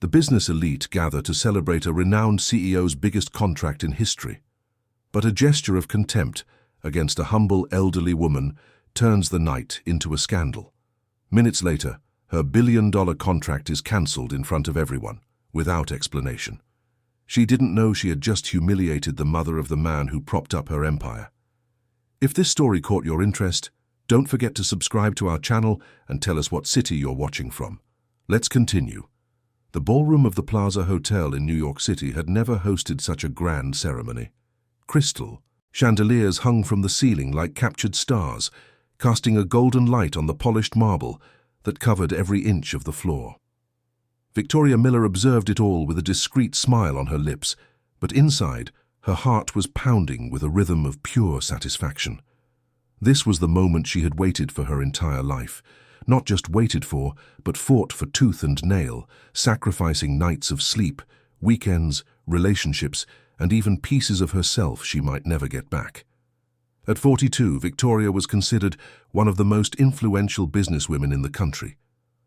The business elite gather to celebrate a renowned CEO's biggest contract in history. But a gesture of contempt against a humble elderly woman turns the night into a scandal. Minutes later, her billion-dollar contract is cancelled in front of everyone, without explanation. She didn't know she had just humiliated the mother of the man who propped up her empire. If this story caught your interest, don't forget to subscribe to our channel and tell us what city you're watching from. Let's continue. The ballroom of the Plaza Hotel in New York City had never hosted such a grand ceremony. Crystal chandeliers hung from the ceiling like captured stars, casting a golden light on the polished marble that covered every inch of the floor. Victoria Miller observed it all with a discreet smile on her lips, but inside, her heart was pounding with a rhythm of pure satisfaction. This was the moment she had waited for her entire life. Not just waited for, but fought for tooth and nail, sacrificing nights of sleep, weekends, relationships, and even pieces of herself she might never get back. At 42, Victoria was considered one of the most influential businesswomen in the country.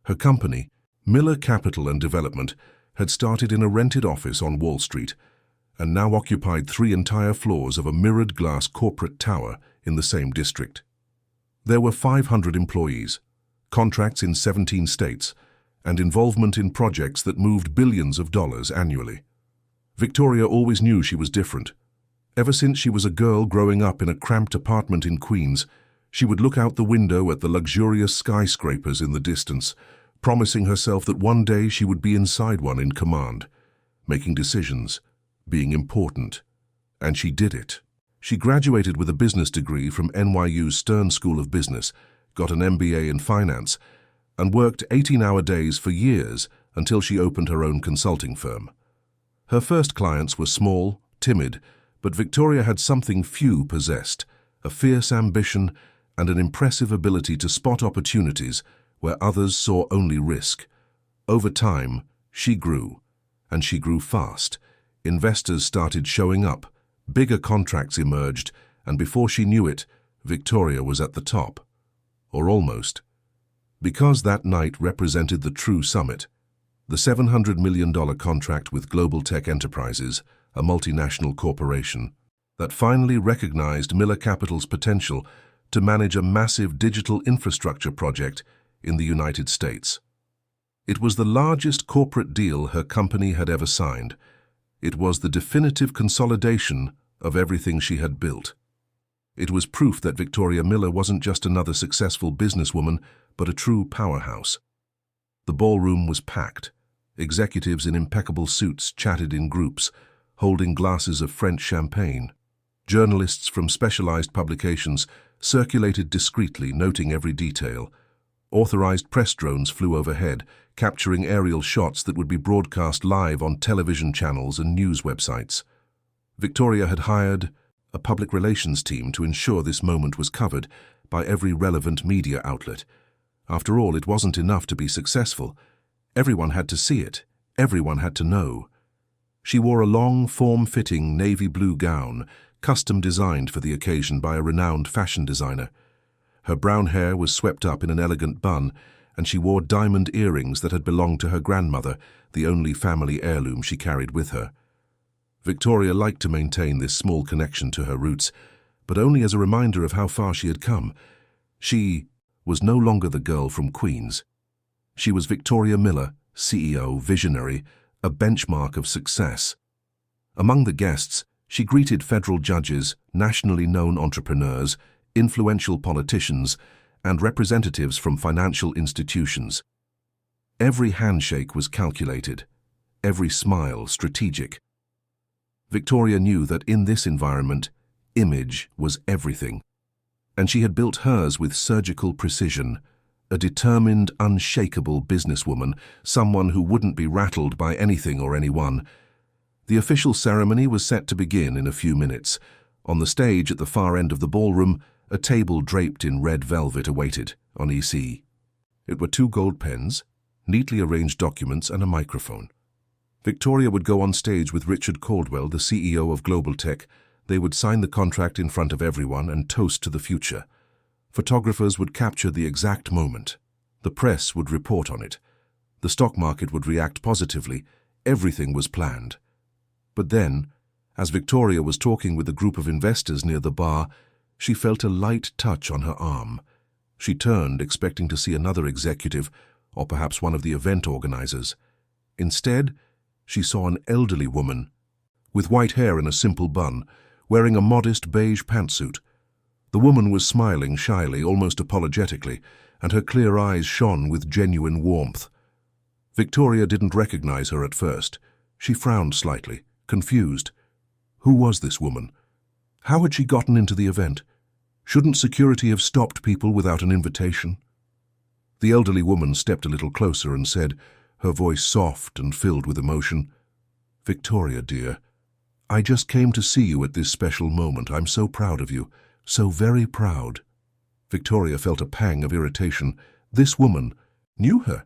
Her company, Miller Capital and Development, had started in a rented office on Wall Street and now occupied 3 entire floors of a mirrored glass corporate tower in the same district. There were 500 employees, contracts in 17 states, and involvement in projects that moved billions of dollars annually. Victoria always knew she was different. Ever since she was a girl growing up in a cramped apartment in Queens, she would look out the window at the luxurious skyscrapers in the distance, promising herself that one day she would be inside one in command, making decisions, being important. And she did it. She graduated with a business degree from NYU's Stern School of Business, got an MBA in finance, and worked 18-hour days for years until she opened her own consulting firm. Her first clients were small, timid, but Victoria had something few possessed, a fierce ambition and an impressive ability to spot opportunities where others saw only risk. Over time, she grew, and she grew fast. Investors started showing up, bigger contracts emerged, and before she knew it, Victoria was at the top. Or almost. Because that night represented the true summit. The $700 million contract with Global Tech Enterprises, a multinational corporation, that finally recognized Miller Capital's potential to manage a massive digital infrastructure project in the United States. It was the largest corporate deal her company had ever signed. It was the definitive consolidation of everything she had built. It was proof that Victoria Miller wasn't just another successful businesswoman, but a true powerhouse. The ballroom was packed. Executives in impeccable suits chatted in groups, holding glasses of French champagne. Journalists from specialized publications circulated discreetly, noting every detail. Authorized press drones flew overhead, capturing aerial shots that would be broadcast live on television channels and news websites. Victoria had hired a public relations team to ensure this moment was covered by every relevant media outlet. After all, it wasn't enough to be successful. Everyone had to see it. Everyone had to know. She wore a long, form-fitting navy blue gown, custom designed for the occasion by a renowned fashion designer. Her brown hair was swept up in an elegant bun, and she wore diamond earrings that had belonged to her grandmother, the only family heirloom she carried with her. Victoria liked to maintain this small connection to her roots, but only as a reminder of how far she had come. She was no longer the girl from Queens. She was Victoria Miller, CEO, visionary, a benchmark of success. Among the guests, she greeted federal judges, nationally known entrepreneurs, influential politicians, and representatives from financial institutions. Every handshake was calculated, every smile strategic. Victoria knew that in this environment, image was everything. And she had built hers with surgical precision, a determined, unshakable businesswoman, someone who wouldn't be rattled by anything or anyone. The official ceremony was set to begin in a few minutes. On the stage at the far end of the ballroom, a table draped in red velvet awaited, on EC. It were 2 gold pens, neatly arranged documents, and a microphone. Victoria would go on stage with Richard Caldwell, the CEO of Global Tech. They would sign the contract in front of everyone and toast to the future. Photographers would capture the exact moment. The press would report on it. The stock market would react positively. Everything was planned. But then, as Victoria was talking with a group of investors near the bar, she felt a light touch on her arm. She turned, expecting to see another executive, or perhaps one of the event organizers. Instead, she saw an elderly woman, with white hair in a simple bun, wearing a modest beige pantsuit. The woman was smiling shyly, almost apologetically, and her clear eyes shone with genuine warmth. Victoria didn't recognize her at first. She frowned slightly, confused. Who was this woman? How had she gotten into the event? Shouldn't security have stopped people without an invitation? The elderly woman stepped a little closer and said, her voice soft and filled with emotion, "Victoria, dear, I just came to see you at this special moment. I'm so proud of you, so very proud." Victoria felt a pang of irritation. This woman knew her.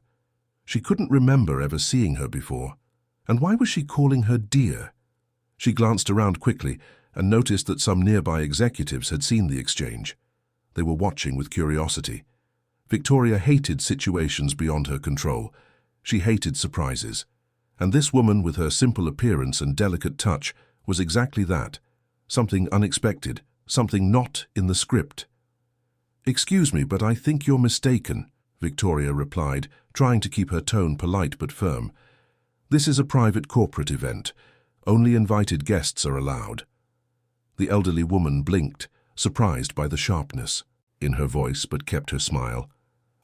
She couldn't remember ever seeing her before. And why was she calling her dear? She glanced around quickly and noticed that some nearby executives had seen the exchange. They were watching with curiosity. Victoria hated situations beyond her control. She hated surprises. And this woman, with her simple appearance and delicate touch, was exactly that. Something unexpected, something not in the script. "Excuse me, but I think you're mistaken," Victoria replied, trying to keep her tone polite but firm. "This is a private corporate event. Only invited guests are allowed." The elderly woman blinked, surprised by the sharpness in her voice, but kept her smile.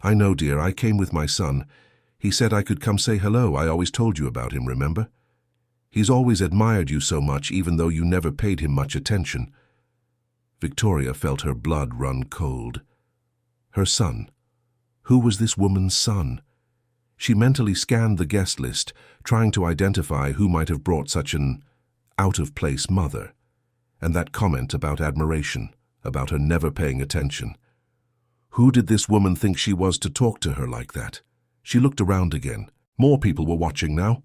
"I know, dear, I came with my son. He said I could come say hello. I always told you about him, remember? He's always admired you so much, even though you never paid him much attention." Victoria felt her blood run cold. Her son. Who was this woman's son? She mentally scanned the guest list, trying to identify who might have brought such an out-of-place mother. And that comment about admiration, about her never paying attention. Who did this woman think she was to talk to her like that? She looked around again. More people were watching now.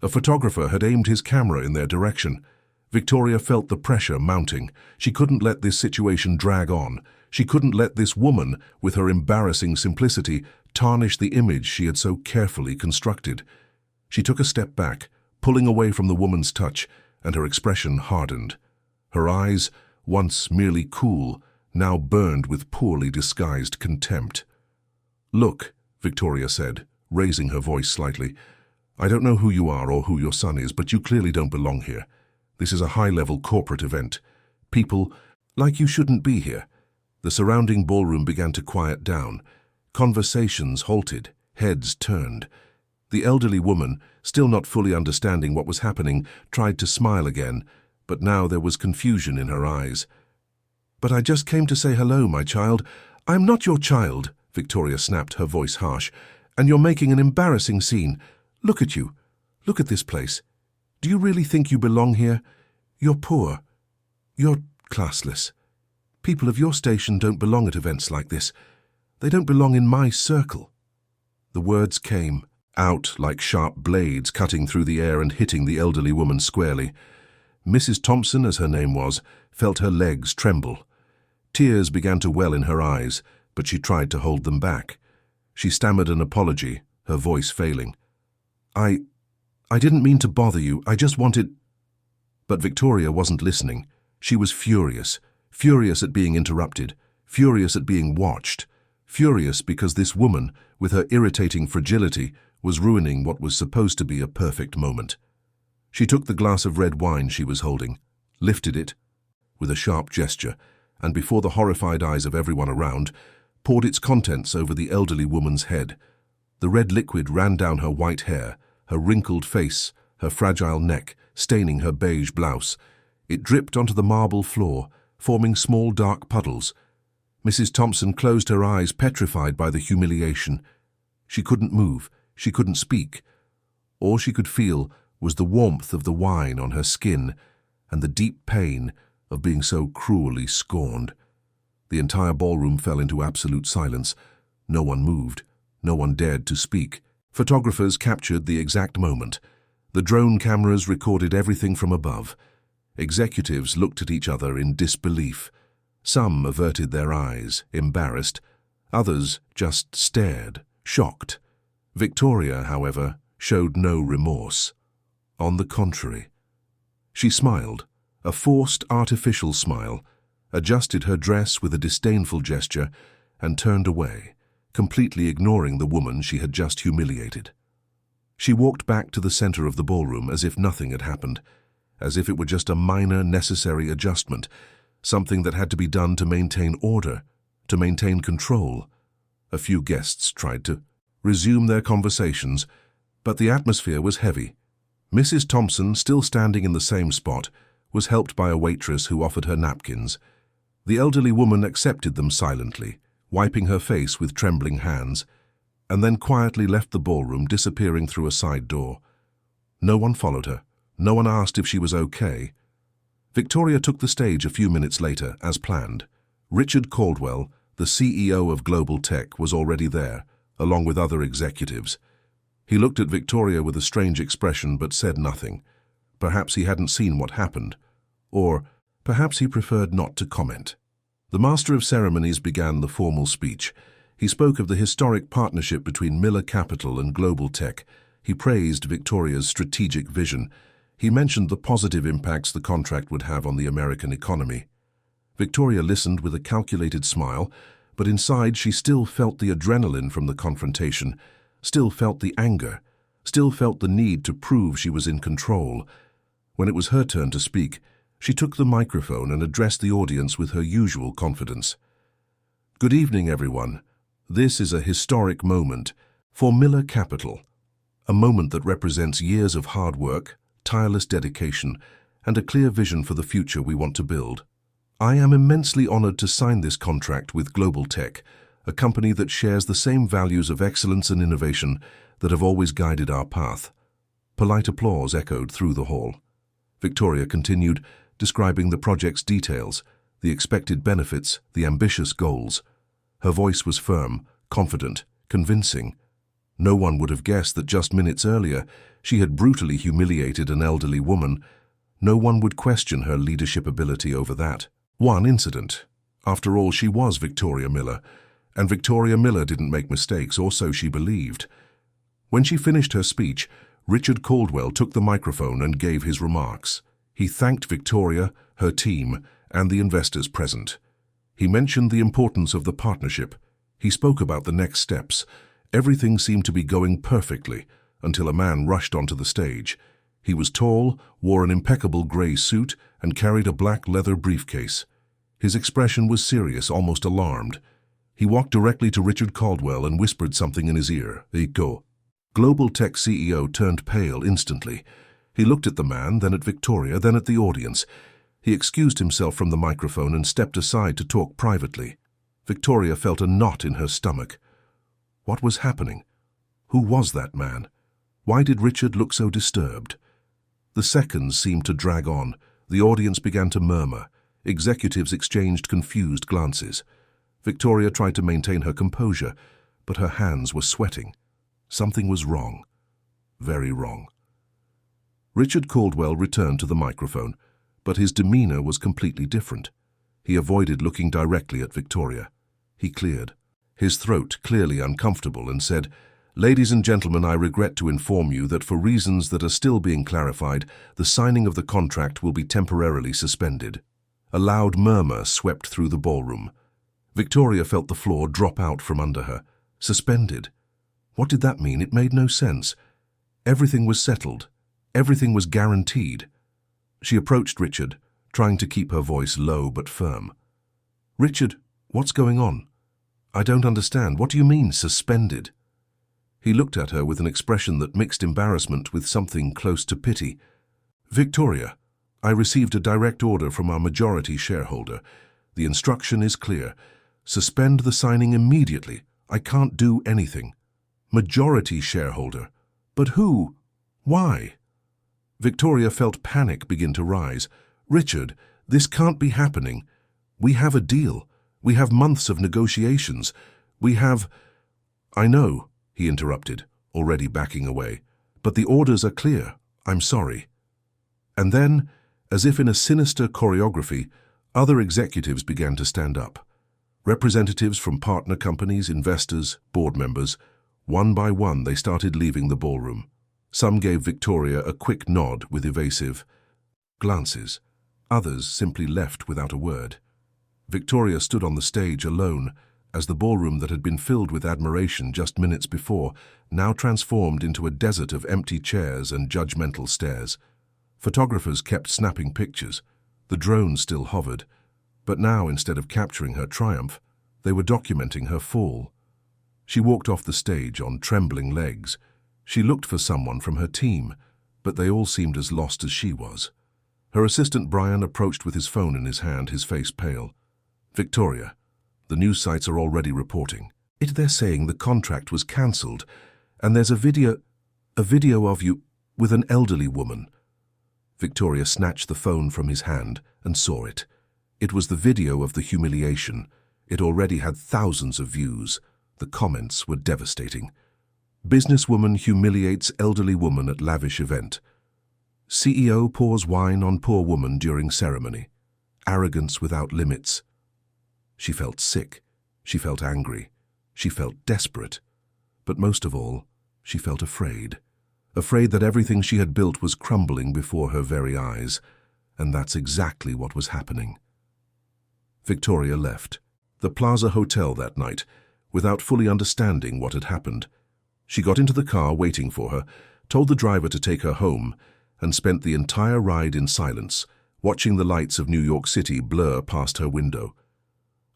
A photographer had aimed his camera in their direction. Victoria felt the pressure mounting. She couldn't let this situation drag on. She couldn't let this woman, with her embarrassing simplicity, tarnish the image she had so carefully constructed. She took a step back, pulling away from the woman's touch, and her expression hardened. Her eyes, once merely cool, now burned with poorly disguised contempt. "Look," Victoria said, raising her voice slightly, "I don't know who you are or who your son is, but you clearly don't belong here. This is a high-level corporate event. People like you shouldn't be here." The surrounding ballroom began to quiet down. Conversations halted, heads turned. The elderly woman, still not fully understanding what was happening, tried to smile again, but now there was confusion in her eyes. "But I just came to say hello, my child." "I'm not your child," Victoria snapped, her voice harsh, "and you're making an embarrassing scene. Look at you. Look at this place. Do you really think you belong here? You're poor. You're classless. People of your station don't belong at events like this. They don't belong in my circle." The words came out like sharp blades, cutting through the air and hitting the elderly woman squarely. Mrs. Thompson, as her name was, felt her legs tremble. Tears began to well in her eyes, but she tried to hold them back. She stammered an apology, her voice failing. I didn't mean to bother you. I just wanted—" But Victoria wasn't listening. She was furious. Furious at being interrupted. Furious at being watched. Furious because this woman, with her irritating fragility, was ruining what was supposed to be a perfect moment. She took the glass of red wine she was holding, lifted it with a sharp gesture, and before the horrified eyes of everyone around, poured its contents over the elderly woman's head. The red liquid ran down her white hair, her wrinkled face, her fragile neck, staining her beige blouse. It dripped onto the marble floor, forming small dark puddles. Mrs. Thompson closed her eyes, petrified by the humiliation. She couldn't move. She couldn't speak. All she could feel was the warmth of the wine on her skin and the deep pain of being so cruelly scorned. The entire ballroom fell into absolute silence. No one moved. No one dared to speak. Photographers captured the exact moment. The drone cameras recorded everything from above. Executives looked at each other in disbelief. Some averted their eyes, embarrassed. Others just stared, shocked. Victoria, however, showed no remorse. On the contrary, she smiled, a forced, artificial smile, adjusted her dress with a disdainful gesture, and turned away, completely ignoring the woman she had just humiliated. She walked back to the center of the ballroom as if nothing had happened, as if it were just a minor, necessary adjustment, something that had to be done to maintain order, to maintain control. A few guests tried to resume their conversations, but the atmosphere was heavy. Mrs. Thompson, still standing in the same spot, was helped by a waitress who offered her napkins. The elderly woman accepted them silently, wiping her face with trembling hands, and then quietly left the ballroom, disappearing through a side door. No one followed her. No one asked if she was okay. Victoria took the stage a few minutes later, as planned. Richard Caldwell, the CEO of Global Tech, was already there, along with other executives. He looked at Victoria with a strange expression but said nothing. Perhaps he hadn't seen what happened, or perhaps he preferred not to comment. The Master of Ceremonies began the formal speech. He spoke of the historic partnership between Miller Capital and Global Tech. He praised Victoria's strategic vision. He mentioned the positive impacts the contract would have on the American economy. Victoria listened with a calculated smile, but inside she still felt the adrenaline from the confrontation, still felt the anger, still felt the need to prove she was in control. When it was her turn to speak, she took the microphone and addressed the audience with her usual confidence. Good evening, everyone. This is a historic moment for Miller Capital, a moment that represents years of hard work, tireless dedication, and a clear vision for the future we want to build. I am immensely honored to sign this contract with Global Tech, a company that shares the same values of excellence and innovation that have always guided our path. Polite applause echoed through the hall. Victoria continued, describing the project's details, the expected benefits, the ambitious goals. Her voice was firm, confident, convincing. No one would have guessed that just minutes earlier she had brutally humiliated an elderly woman. No one would question her leadership ability over that one incident. After all, she was Victoria Miller, and Victoria Miller didn't make mistakes, or so she believed. When she finished her speech, Richard Caldwell took the microphone and gave his remarks. He thanked Victoria, her team, and the investors present. He mentioned the importance of the partnership. He spoke about the next steps. Everything seemed to be going perfectly until a man rushed onto the stage. He was tall, wore an impeccable gray suit, and carried a black leather briefcase. His expression was serious, almost alarmed. He walked directly to Richard Caldwell and whispered something in his ear. "Go." Global Tech CEO turned pale instantly. He looked at the man, then at Victoria, then at the audience. He excused himself from the microphone and stepped aside to talk privately. Victoria felt a knot in her stomach. What was happening? Who was that man? Why did Richard look so disturbed? The seconds seemed to drag on. The audience began to murmur. Executives exchanged confused glances. Victoria tried to maintain her composure, but her hands were sweating. Something was wrong. Very wrong. Richard Caldwell returned to the microphone, but his demeanor was completely different. He avoided looking directly at Victoria. He cleared, his throat clearly uncomfortable, and said, "Ladies and gentlemen, I regret to inform you that for reasons that are still being clarified, the signing of the contract will be temporarily suspended." A loud murmur swept through the ballroom. Victoria felt the floor drop out from under her. Suspended? What did that mean? It made no sense. Everything was settled. Everything was guaranteed. She approached Richard, trying to keep her voice low but firm. "Richard, what's going on? I don't understand. What do you mean, suspended?" He looked at her with an expression that mixed embarrassment with something close to pity. "Victoria, I received a direct order from our majority shareholder. The instruction is clear. Suspend the signing immediately. I can't do anything." Majority shareholder? But who? Why? Victoria felt panic begin to rise. "Richard, this can't be happening. We have a deal. We have months of negotiations. We have—" "I know," he interrupted, already backing away. "But the orders are clear. I'm sorry." And then, as if in a sinister choreography, other executives began to stand up. Representatives from partner companies, investors, board members. One by one, they started leaving the ballroom. Some gave Victoria a quick nod with evasive glances. Others simply left without a word. Victoria stood on the stage alone, as the ballroom that had been filled with admiration just minutes before now transformed into a desert of empty chairs and judgmental stares. Photographers kept snapping pictures. The drone still hovered, but now, instead of capturing her triumph, they were documenting her fall. She walked off the stage on trembling legs. She looked for someone from her team, but they all seemed as lost as she was. Her assistant Brian approached with his phone in his hand, his face pale. "Victoria, the news sites are already reporting. They're saying the contract was cancelled, and there's a video of you with an elderly woman." Victoria snatched the phone from his hand and saw it. It was the video of the humiliation. It already had thousands of views. The comments were devastating. "Businesswoman humiliates elderly woman at lavish event. CEO pours wine on poor woman during ceremony. Arrogance without limits." She felt sick. She felt angry. She felt desperate. But most of all, she felt afraid. Afraid that everything she had built was crumbling before her very eyes. And that's exactly what was happening. Victoria left the Plaza Hotel that night without fully understanding what had happened. She got into the car waiting for her, told the driver to take her home, and spent the entire ride in silence, watching the lights of New York City blur past her window.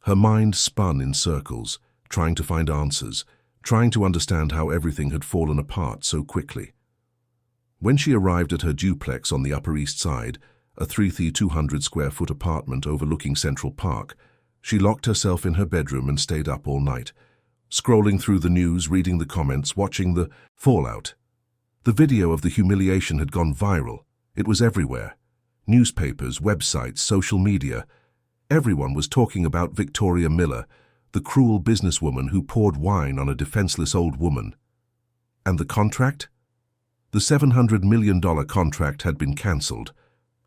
Her mind spun in circles, trying to find answers, trying to understand how everything had fallen apart so quickly. When she arrived at her duplex on the Upper East Side, a 3,200-square-foot apartment overlooking Central Park, she locked herself in her bedroom and stayed up all night, scrolling through the news, reading the comments, watching the fallout. The video of the humiliation had gone viral. It was everywhere. Newspapers, websites, social media. Everyone was talking about Victoria Miller, the cruel businesswoman who poured wine on a defenseless old woman. And the contract? The $700 million contract had been cancelled.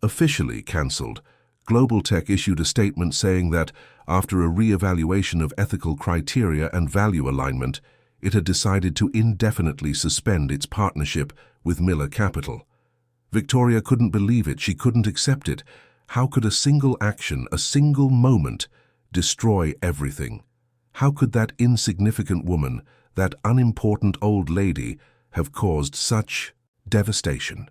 Officially cancelled. Global Tech issued a statement saying that, after a re-evaluation of ethical criteria and value alignment, it had decided to indefinitely suspend its partnership with Miller Capital. Victoria couldn't believe it. She couldn't accept it. How could a single action, a single moment, destroy everything? How could that insignificant woman, that unimportant old lady, have caused such devastation?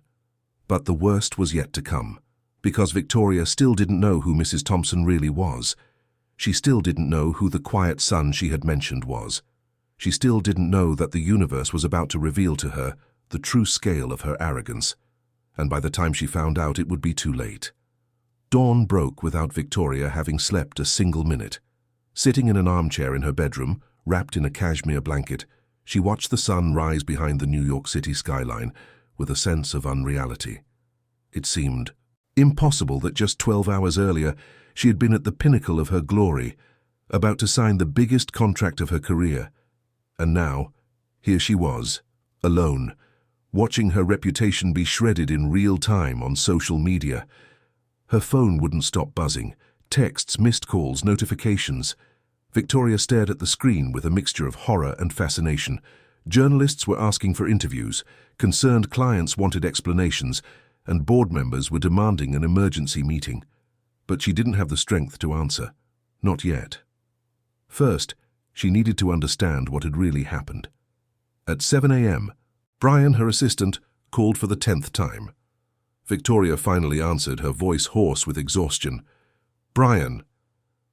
But the worst was yet to come, because Victoria still didn't know who Mrs. Thompson really was. She still didn't know who the quiet son she had mentioned was. She still didn't know that the universe was about to reveal to her the true scale of her arrogance. And by the time she found out, it would be too late. Dawn broke without Victoria having slept a single minute. Sitting in an armchair in her bedroom, wrapped in a cashmere blanket, she watched the sun rise behind the New York City skyline with a sense of unreality. It seemed impossible that just 12 hours earlier she had been at the pinnacle of her glory, about to sign the biggest contract of her career. And now, here she was, alone, watching her reputation be shredded in real time on social media. Her phone wouldn't stop buzzing. Texts, missed calls, notifications. Victoria stared at the screen with a mixture of horror and fascination. Journalists were asking for interviews, concerned clients wanted explanations, and board members were demanding an emergency meeting. But she didn't have the strength to answer. Not yet. First, she needed to understand what had really happened. At 7 a.m., Brian, her assistant, called for the 10th time. Victoria finally answered, her voice hoarse with exhaustion. "Brian."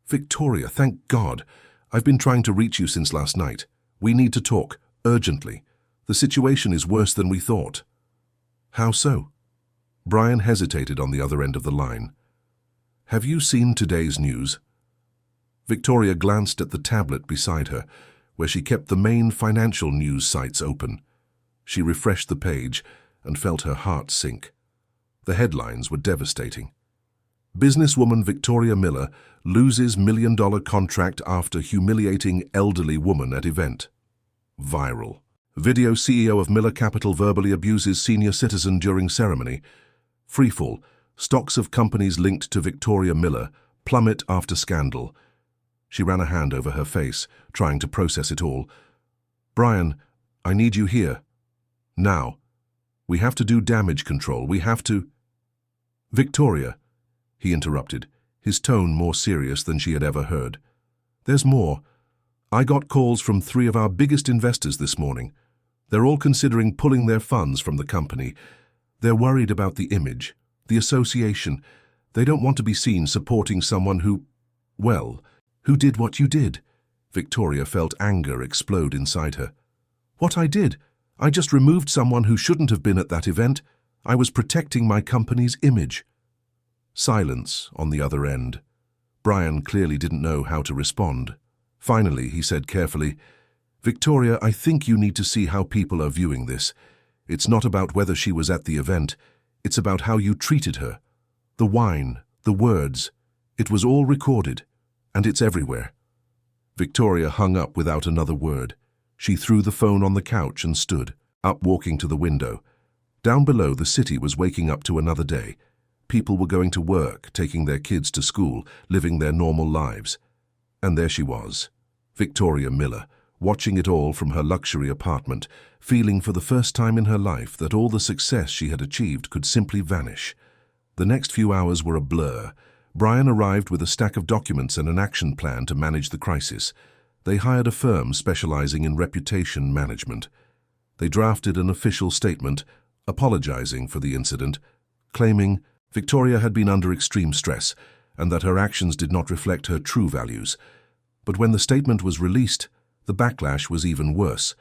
"Victoria, thank God. I've been trying to reach you since last night. We need to talk, urgently. The situation is worse than we thought." "How so?" Brian hesitated on the other end of the line. "Have you seen today's news?" Victoria glanced at the tablet beside her, where she kept the main financial news sites open. She refreshed the page and felt her heart sink. The headlines were devastating. Businesswoman Victoria Miller loses $1 million contract after humiliating elderly woman at event. Viral. Video CEO of Miller Capital verbally abuses senior citizen during ceremony. Freefall. Stocks of companies linked to Victoria Miller plummet after scandal. She ran a hand over her face, trying to process it all. "Brian, I need you here. Now. We have to do damage control. We have to... Victoria, he interrupted, his tone more serious than she had ever heard. There's more. I got calls from 3 of our biggest investors this morning. They're all considering pulling their funds from the company. They're worried about the image, the association. They don't want to be seen supporting someone who, well, who did what you did. Victoria felt anger explode inside her. What I did? I just removed someone who shouldn't have been at that event. I was protecting my company's image. Silence on the other end. Brian clearly didn't know how to respond. Finally, he said carefully, Victoria, I think you need to see how people are viewing this. It's not about whether she was at the event. It's about how you treated her. The wine, the words. It was all recorded, and it's everywhere. Victoria hung up without another word. She threw the phone on the couch and stood, up walking to the window. Down below, the city was waking up to another day. People were going to work, taking their kids to school, living their normal lives. And there she was, Victoria Miller, watching it all from her luxury apartment, feeling for the first time in her life that all the success she had achieved could simply vanish. The next few hours were a blur. Brian arrived with a stack of documents and an action plan to manage the crisis. They hired a firm specializing in reputation management. They drafted an official statement, apologizing for the incident, claiming Victoria had been under extreme stress and that her actions did not reflect her true values. But when the statement was released, the backlash was even worse.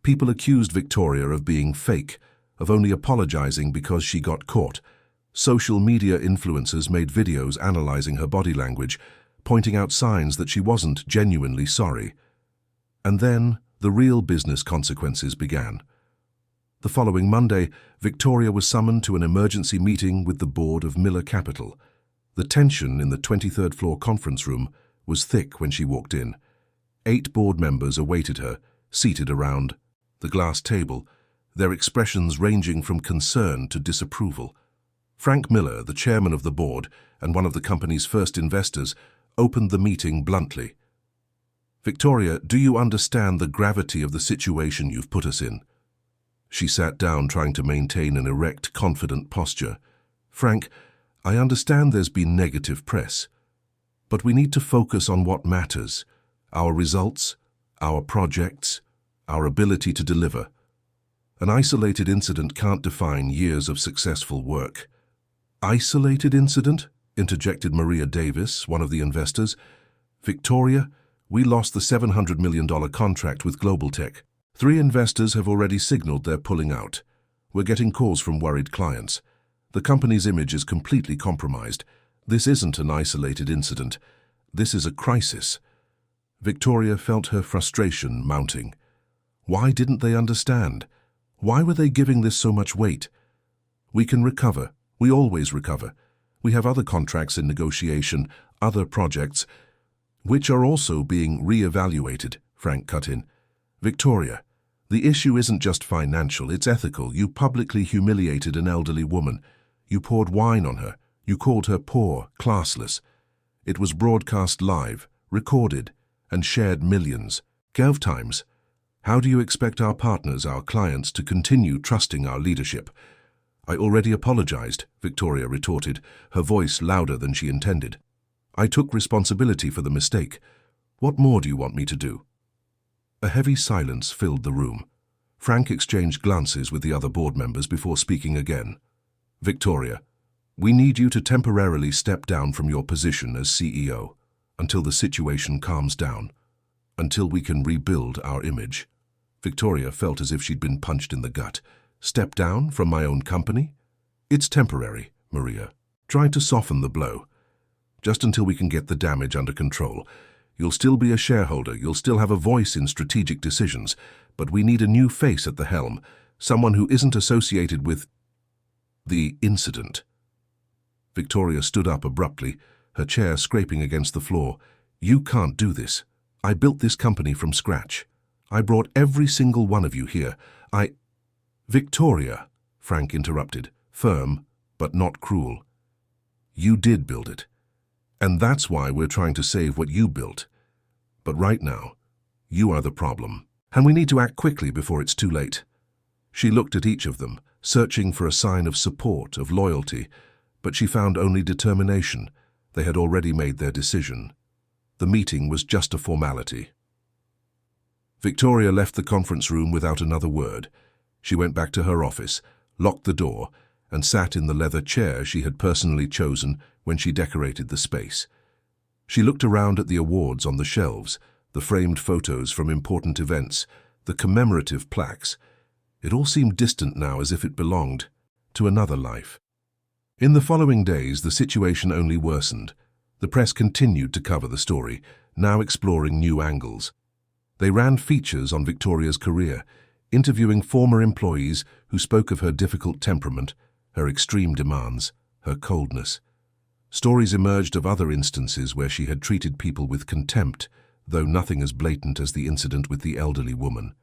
People accused Victoria of being fake, of only apologizing because she got caught. Social media influencers made videos analyzing her body language, pointing out signs that she wasn't genuinely sorry. And then the real business consequences began. The following Monday, Victoria was summoned to an emergency meeting with the board of Miller Capital. The tension in the 23rd floor conference room was thick when she walked in. 8 board members awaited her, seated around the glass table, their expressions ranging from concern to disapproval. Frank Miller, the chairman of the board and one of the company's first investors, opened the meeting bluntly. Victoria, do you understand the gravity of the situation you've put us in? She sat down, trying to maintain an erect, confident posture. Frank, I understand there's been negative press, but we need to focus on what matters, our results, our projects, our ability to deliver. An isolated incident can't define years of successful work. Isolated incident? Interjected Maria Davis, one of the investors. Victoria, we lost the $700 million contract with Global Tech. 3 investors have already signaled they're pulling out. We're getting calls from worried clients. The company's image is completely compromised. This isn't an isolated incident. This is a crisis. Victoria felt her frustration mounting. Why didn't they understand? Why were they giving this so much weight? We can recover. We always recover. We have other contracts in negotiation, other projects, which are also being re-evaluated, Frank cut in. Victoria, the issue isn't just financial, it's ethical. You publicly humiliated an elderly woman. You poured wine on her. You called her poor, classless. It was broadcast live, recorded, and shared millions. GovTimes, how do you expect our partners, our clients, to continue trusting our leadership? I already apologized, Victoria retorted, her voice louder than she intended. I took responsibility for the mistake. What more do you want me to do? A heavy silence filled the room. Frank exchanged glances with the other board members before speaking again. Victoria, we need you to temporarily step down from your position as CEO until the situation calms down, until we can rebuild our image. Victoria felt as if she'd been punched in the gut. Step down from my own company? It's temporary, Maria. Try to soften the blow. Just until we can get the damage under control. You'll still be a shareholder, you'll still have a voice in strategic decisions, but we need a new face at the helm, someone who isn't associated with the incident. Victoria stood up abruptly, her chair scraping against the floor. You can't do this. I built this company from scratch. I brought every single one of you here. Victoria, Frank interrupted, firm, but not cruel. You did build it. And that's why we're trying to save what you built. But right now, you are the problem. And we need to act quickly before it's too late. She looked at each of them, searching for a sign of support, of loyalty, but she found only determination. They had already made their decision. The meeting was just a formality. Victoria left the conference room without another word. She went back to her office, locked the door, and sat in the leather chair she had personally chosen when she decorated the space. She looked around at the awards on the shelves, the framed photos from important events, the commemorative plaques. It all seemed distant now, as if it belonged to another life. In the following days, the situation only worsened. The press continued to cover the story, now exploring new angles. They ran features on Victoria's career, interviewing former employees who spoke of her difficult temperament, her extreme demands, her coldness. Stories emerged of other instances where she had treated people with contempt, though nothing as blatant as the incident with the elderly woman.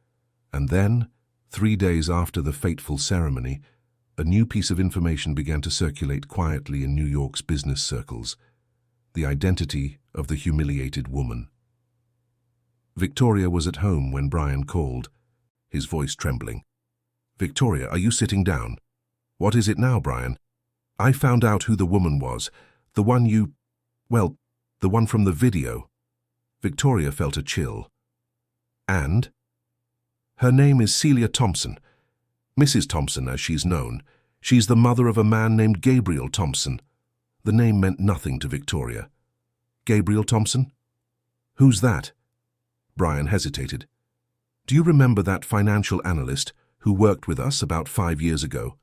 And then, 3 days after the fateful ceremony, a new piece of information began to circulate quietly in New York's business circles: the identity of the humiliated woman. Victoria was at home when Brian called, his voice trembling. "Victoria, are you sitting down?" "What is it now, Brian?" "I found out who the woman was. The one the one from the video." Victoria felt a chill. "And?" "Her name is Celia Thompson. Mrs. Thompson, as she's known. She's the mother of a man named Gabriel Thompson." The name meant nothing to Victoria. "Gabriel Thompson? Who's that?" Brian hesitated. "Do you remember that financial analyst who worked with us about 5 years ago?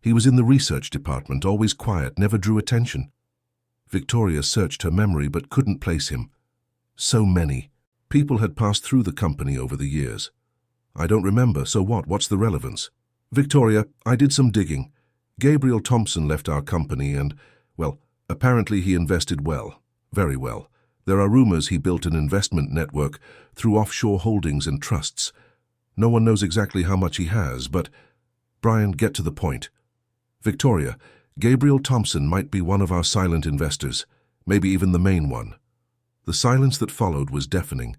He was in the research department, always quiet, never drew attention." Victoria searched her memory but couldn't place him. So many people had passed through the company over the years. "I don't remember, so what? What's the relevance?" "Victoria, I did some digging. Gabriel Thompson left our company and, apparently he invested well, very well. There are rumors he built an investment network through offshore holdings and trusts. No one knows exactly how much he has, but—" "Brian, get to the point." "Victoria, Gabriel Thompson might be one of our silent investors, maybe even the main one." The silence that followed was deafening.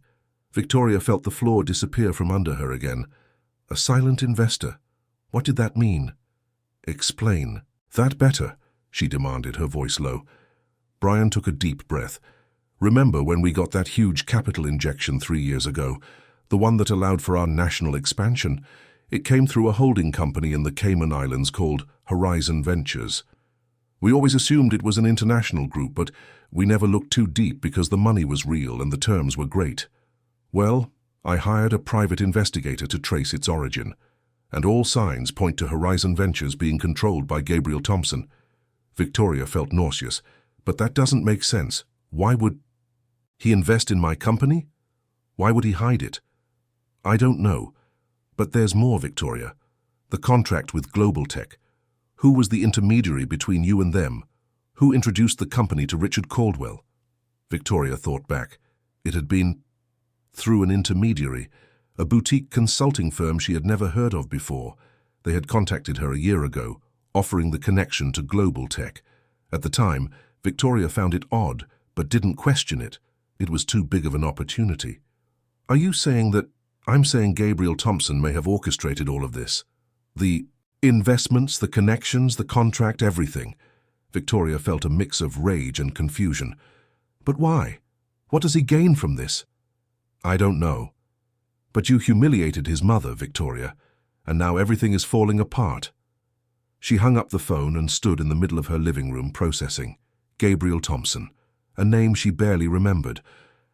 Victoria felt the floor disappear from under her again. A silent investor? What did that mean? "Explain. That better?" she demanded, her voice low. Brian took a deep breath. "Remember when we got that huge capital injection 3 years ago? The one that allowed for our national expansion? It came through a holding company in the Cayman Islands called Horizon Ventures. We always assumed it was an international group, but we never looked too deep because the money was real and the terms were great. Well, I hired a private investigator to trace its origin, and all signs point to Horizon Ventures being controlled by Gabriel Thompson." Victoria felt nauseous. "But that doesn't make sense. Why would he invest in my company? Why would he hide it?" "I don't know. But there's more, Victoria. The contract with Global Tech. Who was the intermediary between you and them? Who introduced the company to Richard Caldwell?" Victoria thought back. It had been through an intermediary, a boutique consulting firm she had never heard of before. They had contacted her a year ago, offering the connection to Global Tech. At the time, Victoria found it odd, but didn't question it. It was too big of an opportunity. "Are you saying that—" "I'm saying Gabriel Thompson may have orchestrated all of this. The investments, the connections, the contract, everything." Victoria felt a mix of rage and confusion. "But why? What does he gain from this?" "I don't know. But you humiliated his mother, Victoria, and now everything is falling apart." She hung up the phone and stood in the middle of her living room processing. Gabriel Thompson, a name she barely remembered,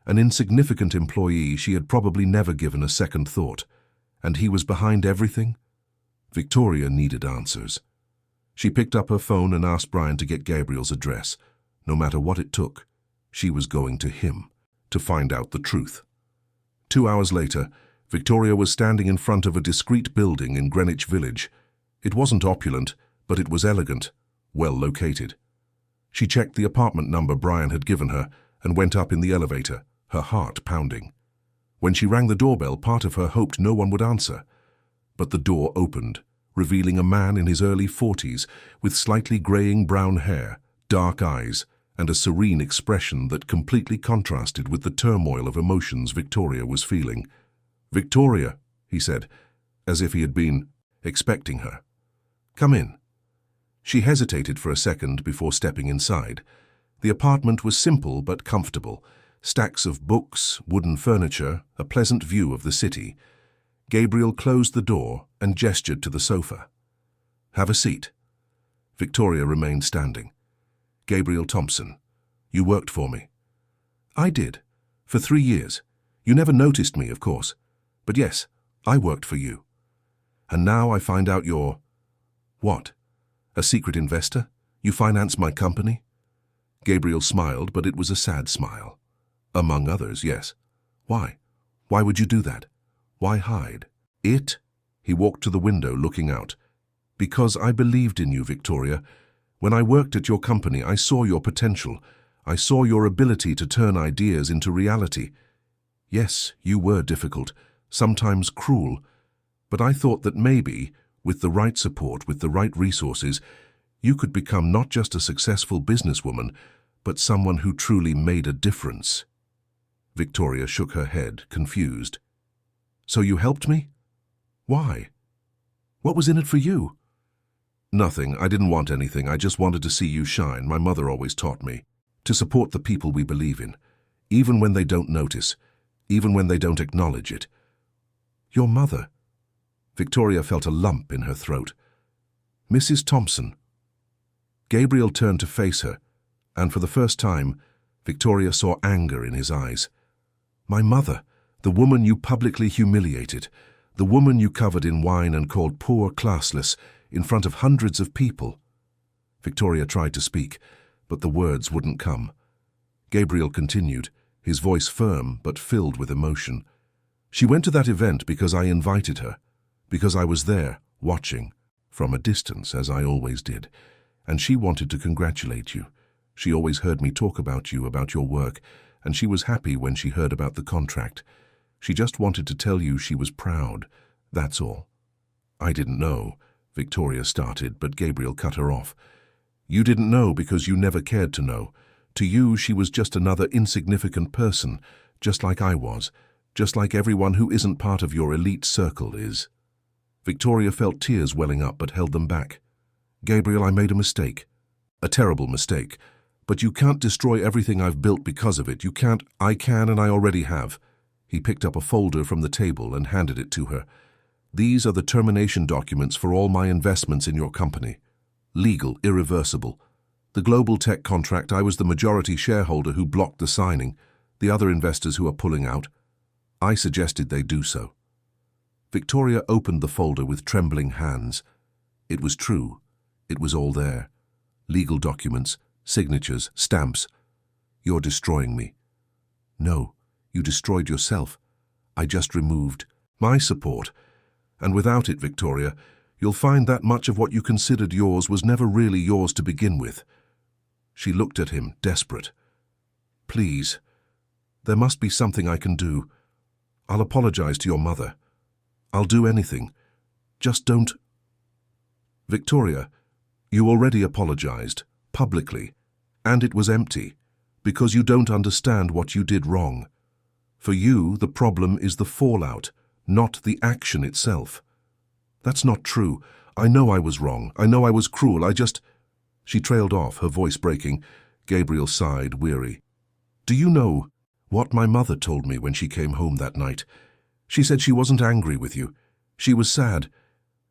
an insignificant employee she had probably never given a second thought. And he was behind everything? Victoria needed answers. She picked up her phone and asked Brian to get Gabriel's address. No matter what it took, she was going to him to find out the truth. 2 hours later, Victoria was standing in front of a discreet building in Greenwich Village. It wasn't opulent, but it was elegant, well located. She checked the apartment number Brian had given her and went up in the elevator, her heart pounding. When she rang the doorbell, part of her hoped no one would answer. But the door opened, revealing a man in his early 40s with slightly graying brown hair, dark eyes, and a serene expression that completely contrasted with the turmoil of emotions Victoria was feeling. "Victoria," he said, as if he had been expecting her. "Come in." She hesitated for a second before stepping inside. The apartment was simple but comfortable. Stacks of books, wooden furniture, a pleasant view of the city. Gabriel closed the door and gestured to the sofa. "Have a seat." Victoria remained standing. "Gabriel Thompson, you worked for me." "I did. For 3 years. You never noticed me, of course. But yes, I worked for you. And now I find out you're... What? A secret investor? You finance my company?" Gabriel smiled, but it was a sad smile. "Among others, yes. Why? Why would you do that? Why hide?" He walked to the window, looking out. "Because I believed in you, Victoria. When I worked at your company, I saw your potential. I saw your ability to turn ideas into reality. Yes, you were difficult, sometimes cruel, but I thought that maybe, with the right support, with the right resources, you could become not just a successful businesswoman, but someone who truly made a difference." Victoria shook her head, confused. "So you helped me? Why? What was in it for you?" "Nothing. I didn't want anything. I just wanted to see you shine. My mother always taught me to support the people we believe in, even when they don't notice, even when they don't acknowledge it." "Your mother?" Victoria felt a lump in her throat. "Mrs. Thompson." Gabriel turned to face her, and for the first time, Victoria saw anger in his eyes. "My mother, the woman you publicly humiliated, the woman you covered in wine and called poor, classless, in front of hundreds of people." Victoria tried to speak, but the words wouldn't come. Gabriel continued, his voice firm but filled with emotion. "She went to that event because I invited her, because I was there, watching, from a distance, as I always did, and she wanted to congratulate you. She always heard me talk about you, about your work, and she was happy when she heard about the contract. She just wanted to tell you she was proud, that's all." "I didn't know," Victoria started, but Gabriel cut her off. "You didn't know because you never cared to know. To you, she was just another insignificant person, just like I was, just like everyone who isn't part of your elite circle is." Victoria felt tears welling up but held them back. "Gabriel, I made a mistake. A terrible mistake. But you can't destroy everything I've built because of it. You can't." "I can, and I already have." He picked up a folder from the table and handed it to her. "These are the termination documents for all my investments in your company. Legal, irreversible. The global tech contract, I was the majority shareholder who blocked the signing. The other investors who are pulling out, I suggested they do so." Victoria opened the folder with trembling hands. It was true. It was all there. Legal documents, signatures, stamps. "You're destroying me." "No, you destroyed yourself. I just removed my support. And without it, Victoria, you'll find that much of what you considered yours was never really yours to begin with." She looked at him, desperate. "Please, there must be something I can do. I'll apologize to your mother. I'll do anything. Just don't..." "Victoria, you already apologized, publicly, and it was empty, because you don't understand what you did wrong. For you, the problem is the fallout, not the action itself." "That's not true. I know I was wrong. I know I was cruel. I just..." She trailed off, her voice breaking. Gabriel sighed, weary. "Do you know what my mother told me when she came home that night? She said she wasn't angry with you. She was sad.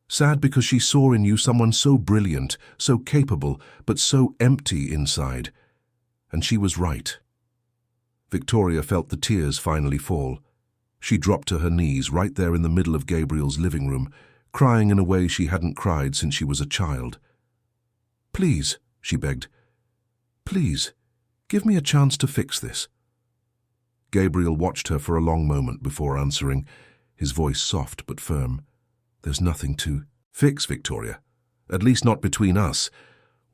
Sad because she saw in you someone so brilliant, so capable, but so empty inside. And she was right." Victoria felt the tears finally fall. She dropped to her knees right there in the middle of Gabriel's living room, crying in a way she hadn't cried since she was a child. "Please," she begged. "Please, give me a chance to fix this." Gabriel watched her for a long moment before answering, his voice soft but firm. "There's nothing to fix, Victoria. At least not between us.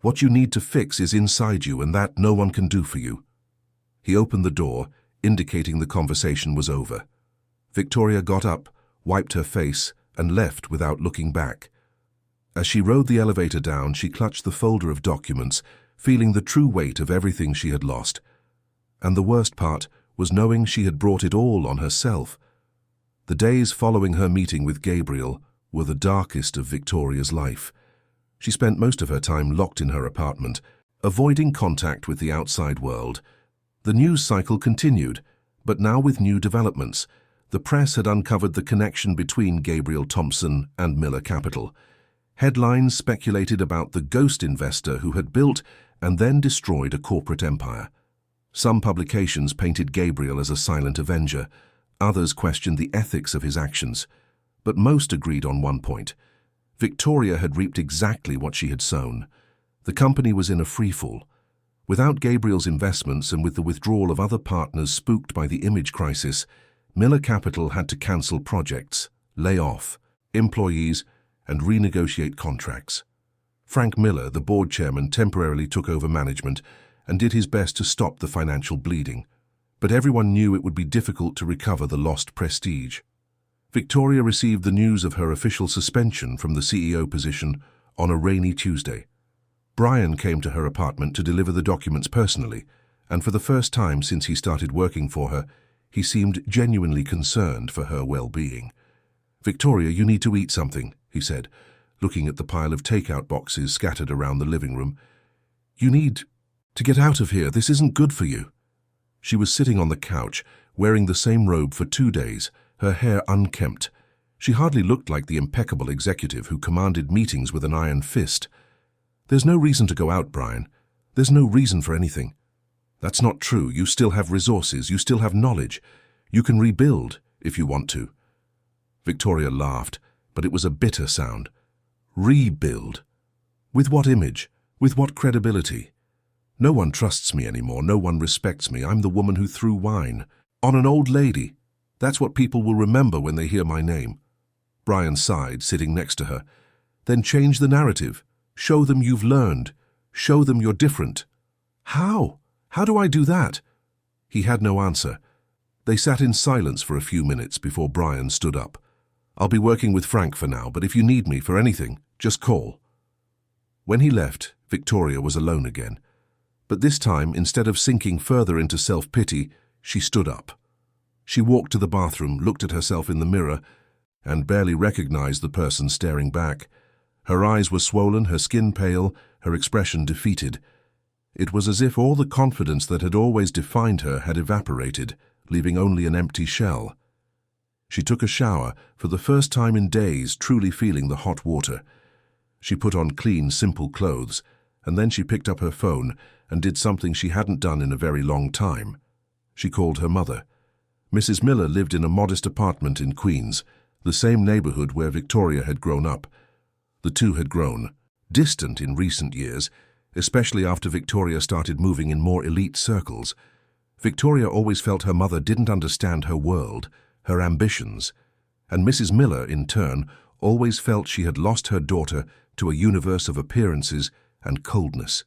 What you need to fix is inside you, and that no one can do for you." He opened the door, indicating the conversation was over. Victoria got up, wiped her face, and left without looking back. As she rode the elevator down, she clutched the folder of documents, feeling the true weight of everything she had lost. And the worst part was knowing she had brought it all on herself. The days following her meeting with Gabriel were the darkest of Victoria's life. She spent most of her time locked in her apartment, avoiding contact with the outside world. The news cycle continued, but now with new developments. The press had uncovered the connection between Gabriel Thompson and Miller Capital. Headlines speculated about the ghost investor who had built and then destroyed a corporate empire. Some publications painted Gabriel as a silent avenger. Others questioned the ethics of his actions. But most agreed on one point. Victoria had reaped exactly what she had sown. The company was in a freefall. Without Gabriel's investments and with the withdrawal of other partners spooked by the image crisis, Miller Capital had to cancel projects, lay off employees, and renegotiate contracts. Frank Miller, the board chairman, temporarily took over management and did his best to stop the financial bleeding. But everyone knew it would be difficult to recover the lost prestige. Victoria received the news of her official suspension from the CEO position on a rainy Tuesday. Brian came to her apartment to deliver the documents personally, and for the first time since he started working for her, he seemed genuinely concerned for her well-being. "Victoria, you need to eat something," he said, looking at the pile of takeout boxes scattered around the living room. "You need to get out of here. This isn't good for you." She was sitting on the couch, wearing the same robe for 2 days, her hair unkempt. She hardly looked like the impeccable executive who commanded meetings with an iron fist. "There's no reason to go out, Brian. There's no reason for anything." "That's not true. You still have resources. You still have knowledge. You can rebuild if you want to." Victoria laughed, but it was a bitter sound. Rebuild? With what image? With what credibility? No one trusts me anymore. No one respects me. I'm the woman who threw wine on an old lady. That's what people will remember when they hear my name. Brian sighed, sitting next to her. "Then change the narrative. Show them you've learned. Show them you're different." "How? How do I do that?" He had no answer. They sat in silence for a few minutes before Brian stood up. "I'll be working with Frank for now, but if you need me for anything, just call." When he left, Victoria was alone again. But this time, instead of sinking further into self-pity, she stood up. She walked to the bathroom, looked at herself in the mirror, and barely recognized the person staring back. Her eyes were swollen, her skin pale, her expression defeated. It was as if all the confidence that had always defined her had evaporated, leaving only an empty shell. She took a shower, for the first time in days truly feeling the hot water. She put on clean, simple clothes, and then she picked up her phone and did something she hadn't done in a very long time. She called her mother. Mrs. Miller lived in a modest apartment in Queens, the same neighborhood where Victoria had grown up. The two had grown distant in recent years, especially after Victoria started moving in more elite circles. Victoria always felt her mother didn't understand her world, her ambitions, and Mrs. Miller, in turn, always felt she had lost her daughter to a universe of appearances and coldness.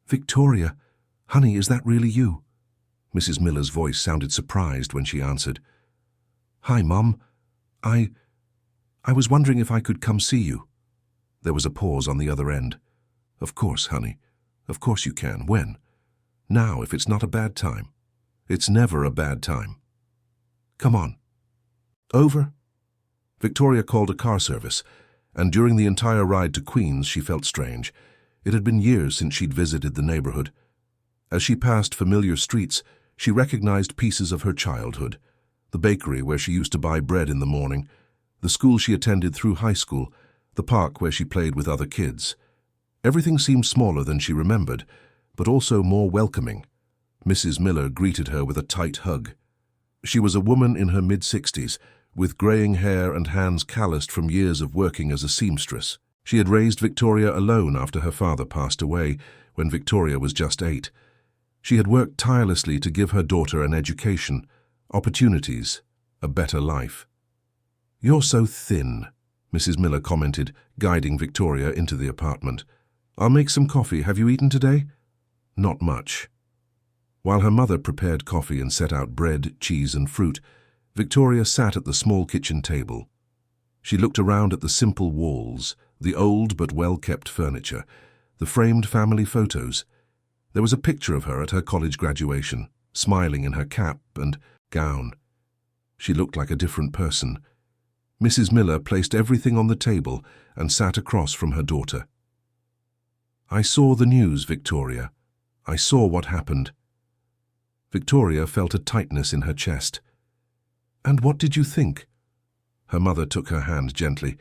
"Victoria, honey, is that really you?" Mrs. Miller's voice sounded surprised when she answered. "Hi, Mom. I was wondering if I could come see you." There was a pause on the other end. "Of course, honey. Of course you can. When?" "Now, if it's not a bad time." "It's never a bad time." "Come on." "Over?" Victoria called a car service, and during the entire ride to Queens she felt strange. It had been years since she'd visited the neighborhood. As she passed familiar streets, she recognized pieces of her childhood. The bakery where she used to buy bread in the morning, the school she attended through high school, the park where she played with other kids. Everything seemed smaller than she remembered, but also more welcoming. Mrs. Miller greeted her with a tight hug. She was a woman in her mid-60s, with graying hair and hands calloused from years of working as a seamstress. She had raised Victoria alone after her father passed away, when Victoria was just 8. She had worked tirelessly to give her daughter an education, opportunities, a better life. "You're so thin," Mrs. Miller commented, guiding Victoria into the apartment. "I'll make some coffee. Have you eaten today?" "Not much." While her mother prepared coffee and set out bread, cheese, and fruit, Victoria sat at the small kitchen table. She looked around at the simple walls, the old but well-kept furniture, the framed family photos. There was a picture of her at her college graduation, smiling in her cap and gown. She looked like a different person. Mrs. Miller placed everything on the table and sat across from her daughter. "I saw the news, Victoria. I saw what happened." Victoria felt a tightness in her chest. "And what did you think?" Her mother took her hand gently.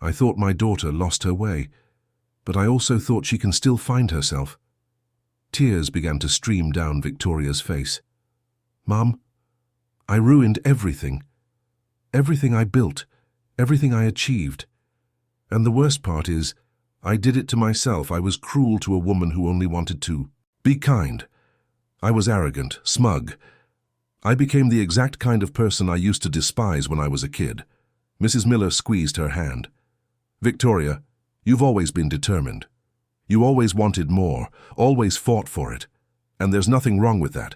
"I thought my daughter lost her way, but I also thought she can still find herself." Tears began to stream down Victoria's face. "Mum, I ruined everything. Everything I built, everything I achieved. And the worst part is, I did it to myself. I was cruel to a woman who only wanted to be kind. I was arrogant, smug. I became the exact kind of person I used to despise when I was a kid." Mrs. Miller squeezed her hand. "Victoria, you've always been determined. You always wanted more, always fought for it. And there's nothing wrong with that.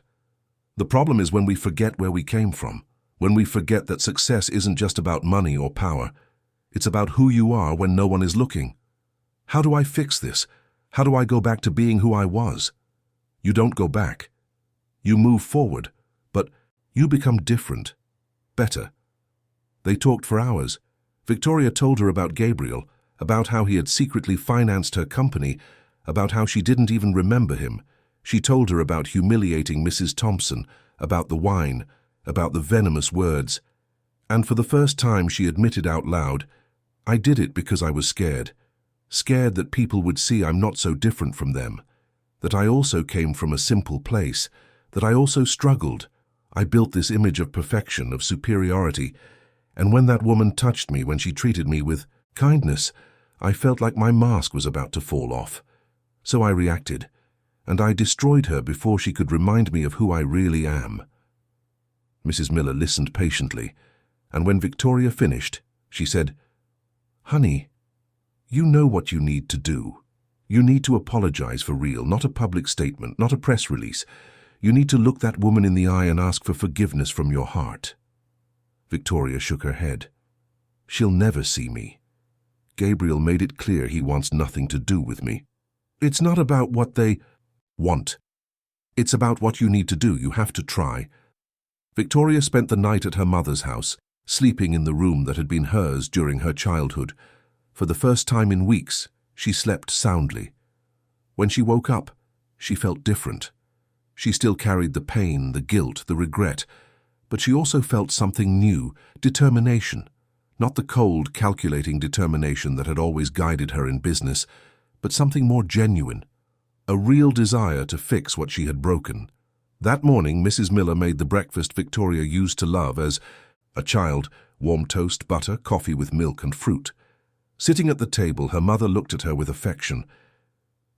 The problem is when we forget where we came from, when we forget that success isn't just about money or power. It's about who you are when no one is looking. How do I fix this? How do I go back to being who I was?" You don't go back. You move forward, but you become different, better. They talked for hours. Victoria told her about Gabriel, about how he had secretly financed her company, about how she didn't even remember him. She told her about humiliating Mrs. Thompson, about the wine, about the venomous words. And for the first time she admitted out loud, "I did it because I was scared. Scared that people would see I'm not so different from them. That I also came from a simple place. That I also struggled. I built this image of perfection, of superiority. And when that woman touched me, when she treated me with kindness, I felt like my mask was about to fall off. So I reacted, and I destroyed her before she could remind me of who I really am." Mrs. Miller listened patiently, and when Victoria finished, she said, "Honey, you know what you need to do. You need to apologize for real, not a public statement, not a press release. You need to look that woman in the eye and ask for forgiveness from your heart." Victoria shook her head. "She'll never see me. Gabriel made it clear he wants nothing to do with me. It's not about what they want. It's about what you need to do. You have to try." Victoria spent the night at her mother's house, sleeping in the room that had been hers during her childhood. For the first time in weeks, she slept soundly. When she woke up, she felt different. She still carried the pain, the guilt, the regret, but she also felt something new, determination. Not the cold, calculating determination that had always guided her in business, but something more genuine, a real desire to fix what she had broken. That morning, Mrs. Miller made the breakfast Victoria used to love as a child: warm toast, butter, coffee with milk and fruit. Sitting at the table, her mother looked at her with affection.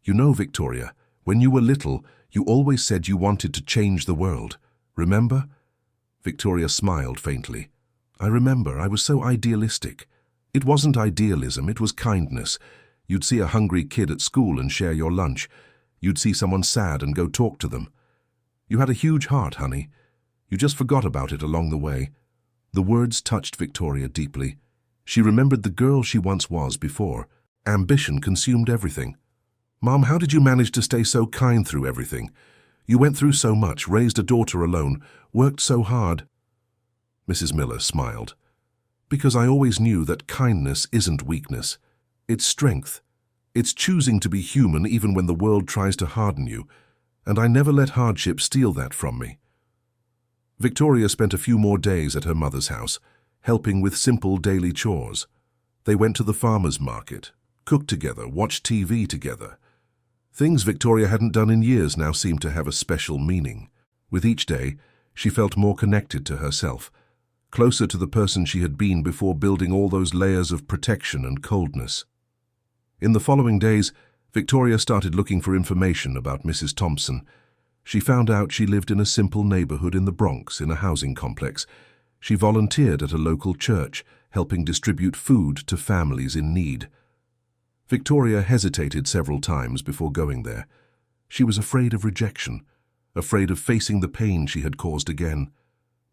"You know, Victoria, when you were little, you always said you wanted to change the world. Remember?" Victoria smiled faintly. "I remember. I was so idealistic. It wasn't idealism, it was kindness. You'd see a hungry kid at school and share your lunch. You'd see someone sad and go talk to them. You had a huge heart, honey. You just forgot about it along the way." The words touched Victoria deeply. She remembered the girl she once was before. Ambition consumed everything. "Mom, how did you manage to stay so kind through everything? You went through so much, raised a daughter alone, worked so hard." Mrs. Miller smiled. "Because I always knew that kindness isn't weakness. It's strength. It's choosing to be human even when the world tries to harden you, and I never let hardship steal that from me." Victoria spent a few more days at her mother's house, helping with simple daily chores. They went to the farmer's market, cooked together, watched TV together. Things Victoria hadn't done in years now seemed to have a special meaning. With each day, she felt more connected to herself, closer to the person she had been before building all those layers of protection and coldness. In the following days, Victoria started looking for information about Mrs. Thompson. She found out she lived in a simple neighborhood in the Bronx, in a housing complex. She volunteered at a local church, helping distribute food to families in need. Victoria hesitated several times before going there. She was afraid of rejection, afraid of facing the pain she had caused again.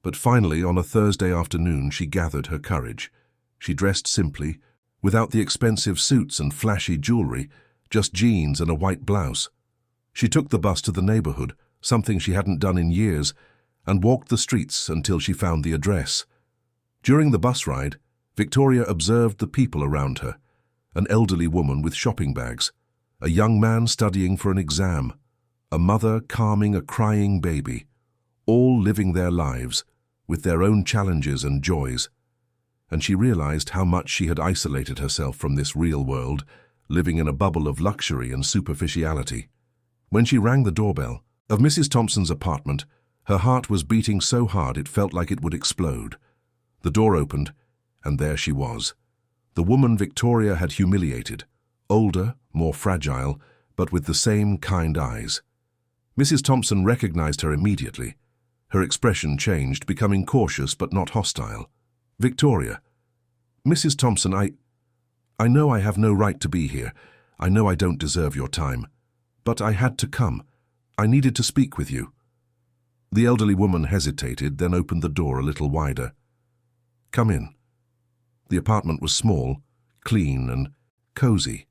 But finally, on a Thursday afternoon, she gathered her courage. She dressed simply, without the expensive suits and flashy jewelry, just jeans and a white blouse. She took the bus to the neighborhood, something she hadn't done in years, and walked the streets until she found the address. During the bus ride, Victoria observed the people around her: an elderly woman with shopping bags, a young man studying for an exam, a mother calming a crying baby, all living their lives with their own challenges and joys. And she realized how much she had isolated herself from this real world, living in a bubble of luxury and superficiality. When she rang the doorbell of Mrs. Thompson's apartment, her heart was beating so hard it felt like it would explode. The door opened, and there she was, the woman Victoria had humiliated, older, more fragile, but with the same kind eyes. Mrs. Thompson recognized her immediately. Her expression changed, becoming cautious but not hostile. "Victoria, Mrs. Thompson, I know I have no right to be here. I know I don't deserve your time. But I had to come. I needed to speak with you." The elderly woman hesitated, then opened the door a little wider. "Come in." The apartment was small, clean, and cozy.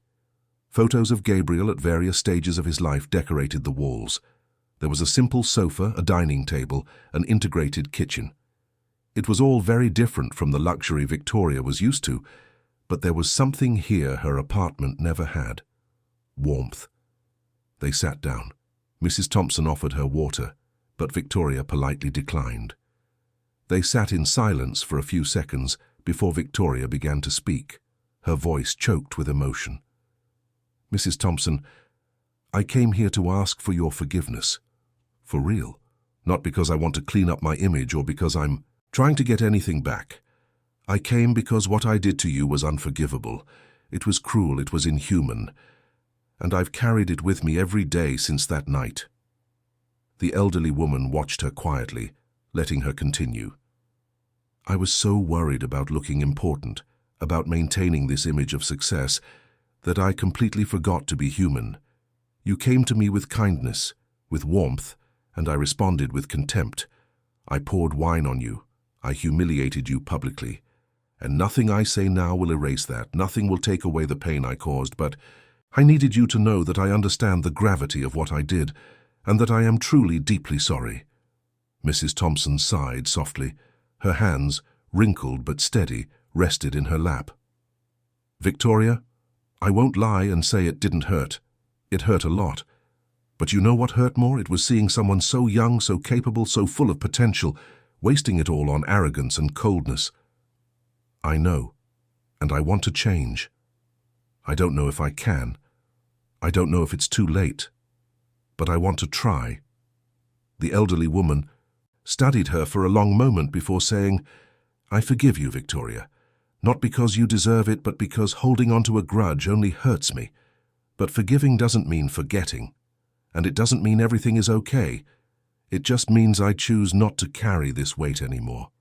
Photos of Gabriel at various stages of his life decorated the walls. There was a simple sofa, a dining table, an integrated kitchen. It was all very different from the luxury Victoria was used to, but there was something here her apartment never had: warmth. They sat down. Mrs. Thompson offered her water, but Victoria politely declined. They sat in silence for a few seconds before Victoria began to speak, her voice choked with emotion. "Mrs. Thompson, I came here to ask for your forgiveness. For real. Not because I want to clean up my image or because I'm trying to get anything back. I came because what I did to you was unforgivable. It was cruel, it was inhuman. And I've carried it with me every day since that night." The elderly woman watched her quietly, letting her continue. "I was so worried about looking important, about maintaining this image of success, that I completely forgot to be human. You came to me with kindness, with warmth, and I responded with contempt. I poured wine on you. I humiliated you publicly. And nothing I say now will erase that. Nothing will take away the pain I caused, but I needed you to know that I understand the gravity of what I did, and that I am truly deeply sorry." Mrs. Thompson sighed softly. Her hands, wrinkled but steady, rested in her lap. "Victoria, I won't lie and say it didn't hurt. It hurt a lot. But you know what hurt more? It was seeing someone so young, so capable, so full of potential, wasting it all on arrogance and coldness. I know, and I want to change. I don't know if I can. I don't know if it's too late. But I want to try." The elderly woman studied her for a long moment before saying, "I forgive you, Victoria. Not because you deserve it, but because holding on to a grudge only hurts me. But forgiving doesn't mean forgetting. And it doesn't mean everything is okay. It just means I choose not to carry this weight anymore."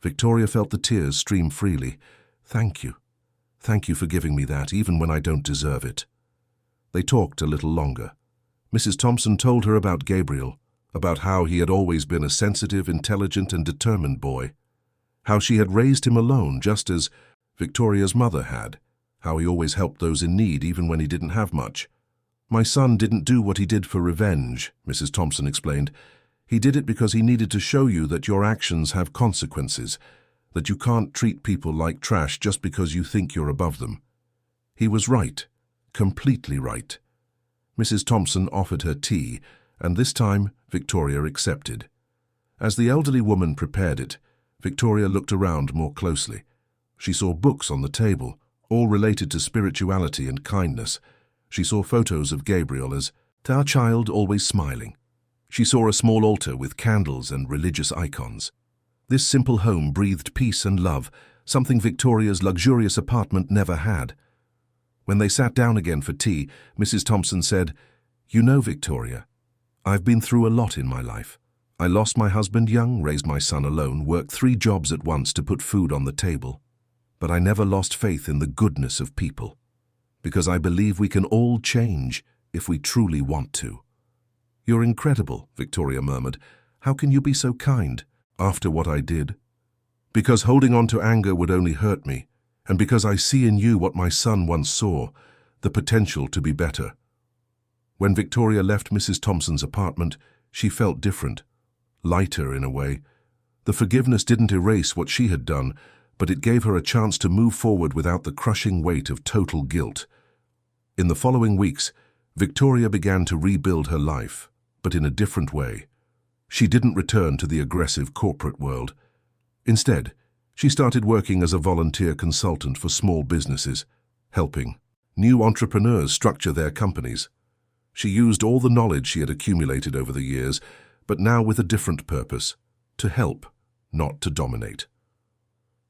Victoria felt the tears stream freely. "Thank you. Thank you for giving me that, even when I don't deserve it." They talked a little longer. Mrs. Thompson told her about Gabriel, about how he had always been a sensitive, intelligent, and determined boy, how she had raised him alone just as Victoria's mother had, how he always helped those in need even when he didn't have much. "My son didn't do what he did for revenge," Mrs. Thompson explained. "He did it because he needed to show you that your actions have consequences, that you can't treat people like trash just because you think you're above them." He was right, completely right. Mrs. Thompson offered her tea, and this time Victoria accepted. As the elderly woman prepared it, Victoria looked around more closely. She saw books on the table, all related to spirituality and kindness. She saw photos of Gabriel as our child always smiling. She saw a small altar with candles and religious icons. This simple home breathed peace and love, something Victoria's luxurious apartment never had. When they sat down again for tea, Mrs. Thompson said, "You know, Victoria, I've been through a lot in my life. I lost my husband young, raised my son alone, worked 3 jobs at once to put food on the table. But I never lost faith in the goodness of people, because I believe we can all change if we truly want to." "You're incredible," Victoria murmured. "How can you be so kind after what I did?" "Because holding on to anger would only hurt me, and because I see in you what my son once saw, the potential to be better." When Victoria left Mrs. Thompson's apartment, she felt different, lighter in a way. The forgiveness didn't erase what she had done, but it gave her a chance to move forward without the crushing weight of total guilt. In the following weeks, Victoria began to rebuild her life, but in a different way. She didn't return to the aggressive corporate world. Instead, she started working as a volunteer consultant for small businesses, helping new entrepreneurs structure their companies. She used all the knowledge she had accumulated over the years, but now with a different purpose: to help, not to dominate.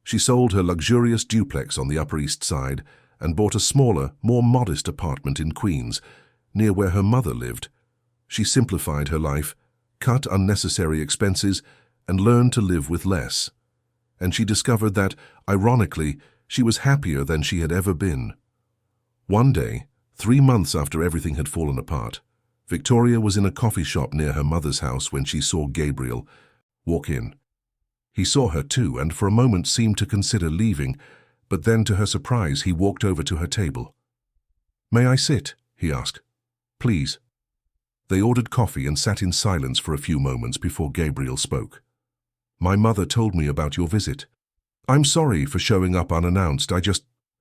She sold her luxurious duplex on the Upper East Side and bought a smaller, more modest apartment in Queens, near where her mother lived. She simplified her life, cut unnecessary expenses, and learned to live with less. And she discovered that, ironically, she was happier than she had ever been. One day, 3 months after everything had fallen apart, Victoria was in a coffee shop near her mother's house when she saw Gabriel walk in. He saw her too, and for a moment seemed to consider leaving, but then, to her surprise, he walked over to her table. "May I sit?" he asked. "Please." They ordered coffee and sat in silence for a few moments before Gabriel spoke. "My mother told me about your visit. I'm sorry for showing up unannounced.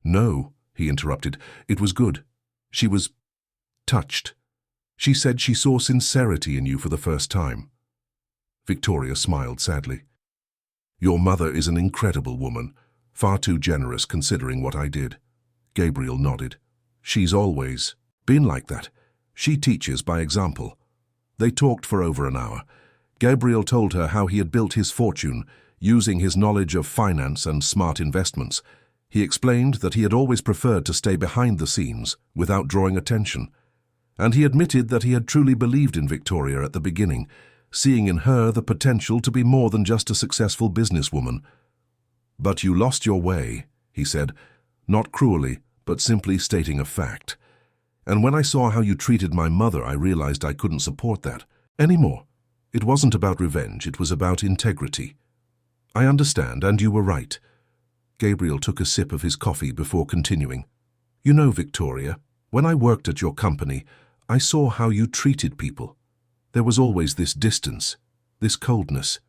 No," he interrupted. "It was good. She was touched. She said she saw sincerity in you for the first time." Victoria smiled sadly. "Your mother is an incredible woman, far too generous considering what I did." Gabriel nodded. "She's always been like that. She teaches by example." They talked for over an hour. Gabriel told her how he had built his fortune, using his knowledge of finance and smart investments. He explained that he had always preferred to stay behind the scenes, without drawing attention. And he admitted that he had truly believed in Victoria at the beginning, seeing in her the potential to be more than just a successful businesswoman. "But you lost your way," he said, not cruelly, but simply stating a fact. "And when I saw how you treated my mother, I realized I couldn't support that anymore. It wasn't about revenge, it was about integrity." "I understand, and you were right." Gabriel took a sip of his coffee before continuing. "You know, Victoria, when I worked at your company, I saw how you treated people. There was always this distance, this coldness.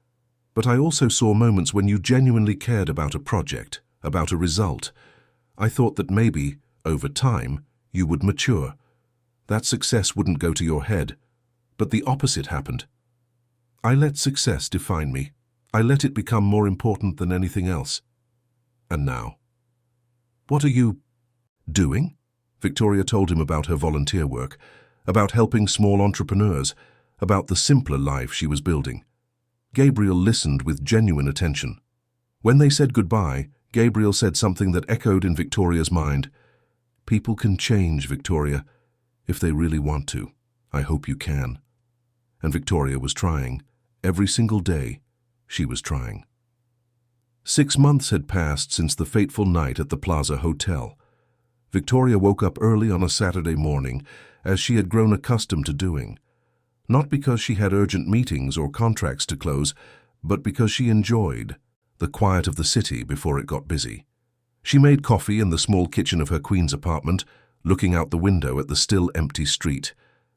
But I also saw moments when you genuinely cared about a project, about a result. I thought that maybe, over time, you would mature. That success wouldn't go to your head. But the opposite happened. I let success define me. I let it become more important than anything else. And now?" "What are you doing?" Victoria told him about her volunteer work, about helping small entrepreneurs, about the simpler life she was building. Gabriel listened with genuine attention. When they said goodbye, Gabriel said something that echoed in Victoria's mind. "People can change, Victoria, if they really want to. I hope you can." And Victoria was trying. Every single day, she was trying. 6 months had passed since the fateful night at the Plaza Hotel. Victoria woke up early on a Saturday morning, as she had grown accustomed to doing. Not because she had urgent meetings or contracts to close, but because she enjoyed the quiet of the city before it got busy. She made coffee in the small kitchen of her Queens apartment, looking out the window at the still empty street,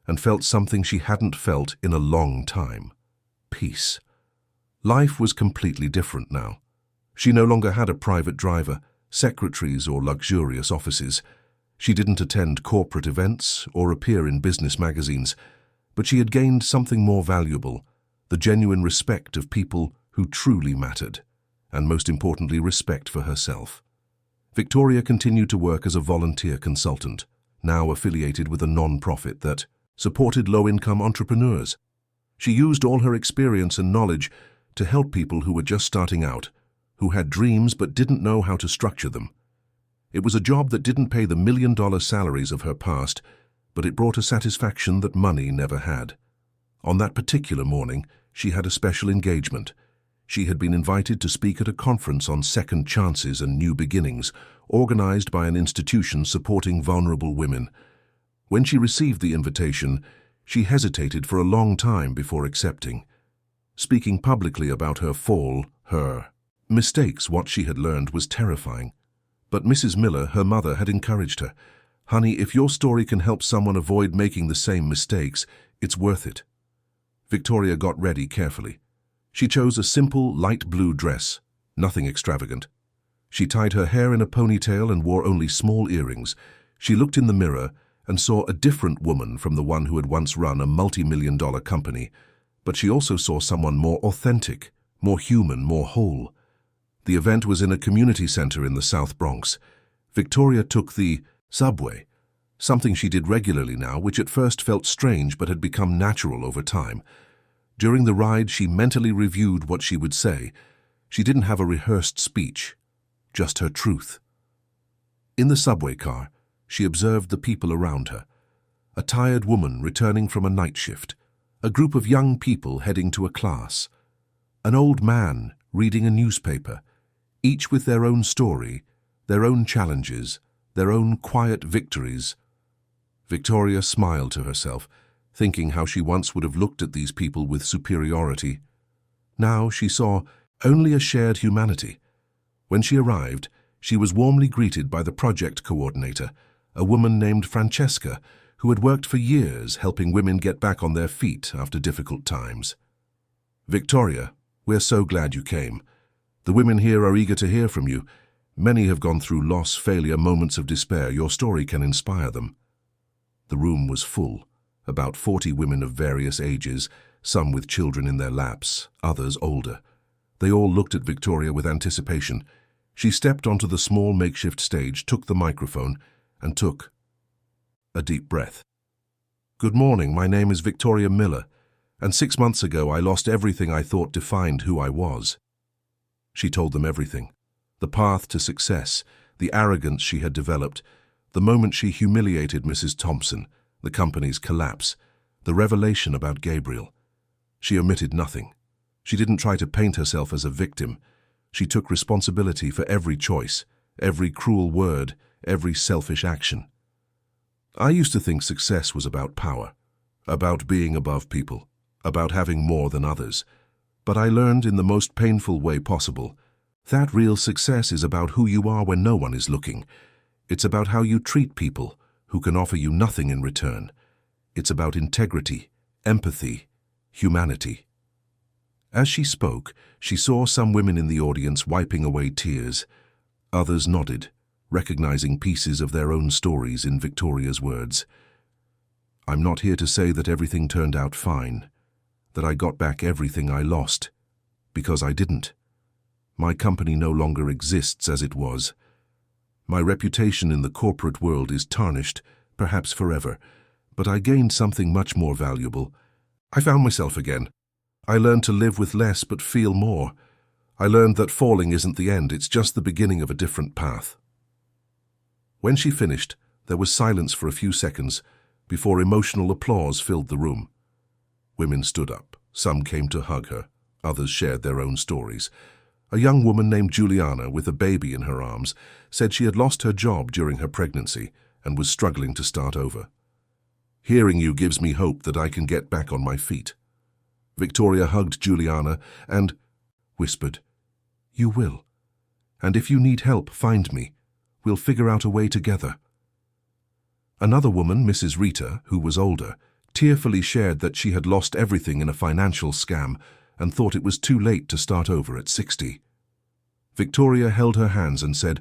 and felt something she hadn't felt in a long time: peace. Life was completely different now. She no longer had a private driver, secretaries, or luxurious offices. She didn't attend corporate events or appear in business magazines, but she had gained something more valuable: the genuine respect of people who truly mattered, and most importantly, respect for herself. Victoria continued to work as a volunteer consultant, now affiliated with a non-profit that supported low-income entrepreneurs. She used all her experience and knowledge to help people who were just starting out, who had dreams but didn't know how to structure them. It was a job that didn't pay the million-dollar salaries of her past, but it brought a satisfaction that money never had. On that particular morning, she had a special engagement. She had been invited to speak at a conference on second chances and new beginnings, organized by an institution supporting vulnerable women. When she received the invitation, she hesitated for a long time before accepting. Speaking publicly about her fall, her mistakes, what she had learned was terrifying. But Mrs. Miller, her mother, had encouraged her. "Honey, if your story can help someone avoid making the same mistakes, it's worth it." Victoria got ready carefully. She chose a simple, light blue dress, nothing extravagant. She tied her hair in a ponytail and wore only small earrings. She looked in the mirror and saw a different woman from the one who had once run a multi-million-dollar company, but she also saw someone more authentic, more human, more whole. The event was in a community center in the South Bronx. Victoria took the subway, something she did regularly now, which at first felt strange but had become natural over time. During the ride, she mentally reviewed what she would say. She didn't have a rehearsed speech, just her truth. In the subway car, she observed the people around her. A tired woman returning from a night shift, a group of young people heading to a class, an old man reading a newspaper, each with their own story, their own challenges, their own quiet victories. Victoria smiled to herself, thinking how she once would have looked at these people with superiority. Now she saw only a shared humanity. When she arrived, she was warmly greeted by the project coordinator, a woman named Francesca, who had worked for years helping women get back on their feet after difficult times. "Victoria, we're so glad you came. The women here are eager to hear from you. Many have gone through loss, failure, moments of despair. Your story can inspire them." The room was full, about 40 women of various ages, some with children in their laps, others older. They all looked at Victoria with anticipation. She stepped onto the small makeshift stage, took the microphone, and took a deep breath. "Good morning, my name is Victoria Miller, and 6 months ago I lost everything I thought defined who I was." She told them everything. The path to success, the arrogance she had developed, the moment she humiliated Mrs. Thompson, the company's collapse, the revelation about Gabriel. She omitted nothing. She didn't try to paint herself as a victim. She took responsibility for every choice, every cruel word, every selfish action. "I used to think success was about power, about being above people, about having more than others. But I learned in the most painful way possible that real success is about who you are when no one is looking. It's about how you treat people who can offer you nothing in return. It's about integrity, empathy, humanity." As she spoke, she saw some women in the audience wiping away tears. Others nodded, recognizing pieces of their own stories in Victoria's words. "I'm not here to say that everything turned out fine, that I got back everything I lost, because I didn't. My company no longer exists as it was. My reputation in the corporate world is tarnished, perhaps forever, but I gained something much more valuable. I found myself again. I learned to live with less but feel more. I learned that falling isn't the end, it's just the beginning of a different path." When she finished, there was silence for a few seconds before emotional applause filled the room. Women stood up. Some came to hug her. Others shared their own stories. A young woman named Juliana, with a baby in her arms, said she had lost her job during her pregnancy and was struggling to start over. "Hearing you gives me hope that I can get back on my feet." Victoria hugged Juliana and whispered, "You will. And if you need help, find me. We'll figure out a way together." Another woman, Mrs. Rita, who was older, tearfully shared that she had lost everything in a financial scam and thought it was too late to start over at 60. Victoria held her hands and said,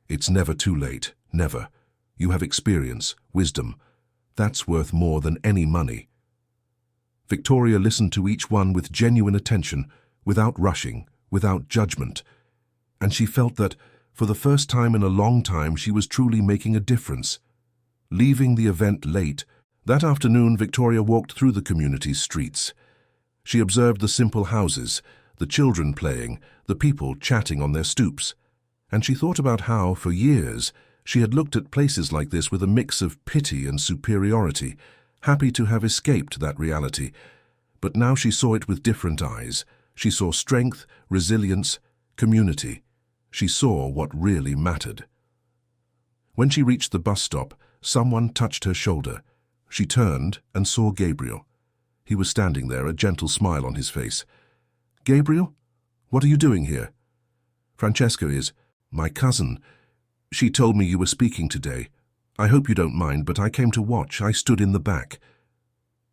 "It's never too late, never. You have experience, wisdom. That's worth more than any money." Victoria listened to each one with genuine attention, without rushing, without judgment, and she felt that, for the first time in a long time, she was truly making a difference. Leaving the event late, that afternoon Victoria walked through the community's streets. She observed the simple houses, the children playing, the people chatting on their stoops, and she thought about how, for years, she had looked at places like this with a mix of pity and superiority, happy to have escaped that reality. But now she saw it with different eyes. She saw strength, resilience, community. She saw what really mattered. When she reached the bus stop, someone touched her shoulder. She turned and saw Gabriel. He was standing there, a gentle smile on his face. "Gabriel, what are you doing here?" "Francesca is my cousin. She told me you were speaking today. I hope you don't mind, but I came to watch. I stood in the back."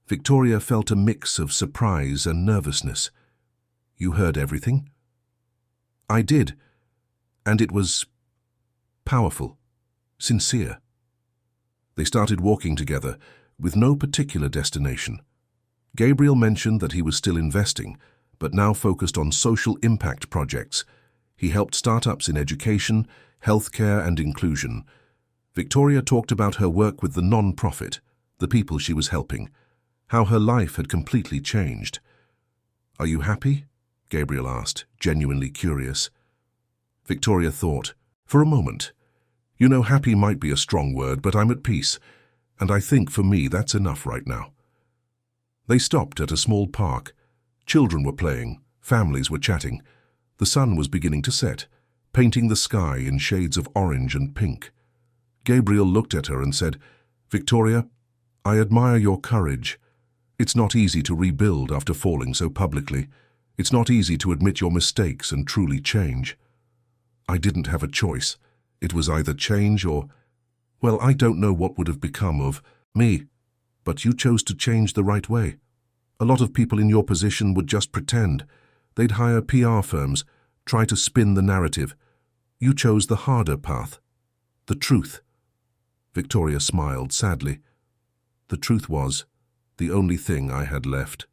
Victoria felt a mix of surprise and nervousness. You heard everything? I did, and it was powerful, sincere. They started walking together, with no particular destination. Gabriel mentioned that he was still investing, but now focused on social impact projects. He helped startups in education, healthcare, and inclusion. Victoria talked about her work with the non-profit, the people she was helping, how her life had completely changed. "Are you happy?" Gabriel asked, genuinely curious. Victoria thought, for a moment. "You know, happy might be a strong word, but I'm at peace, and I think for me that's enough right now." They stopped at a small park. Children were playing, families were chatting. The sun was beginning to set, painting the sky in shades of orange and pink. Gabriel looked at her and said, "Victoria, I admire your courage. It's not easy to rebuild after falling so publicly. It's not easy to admit your mistakes and truly change. I didn't have a choice. It was either change or, well, I don't know what would have become of me. But you chose to change the right way. A lot of people in your position would just pretend. They'd hire PR firms, try to spin the narrative. You chose the harder path. The truth." Victoria smiled sadly. "The truth was the only thing I had left."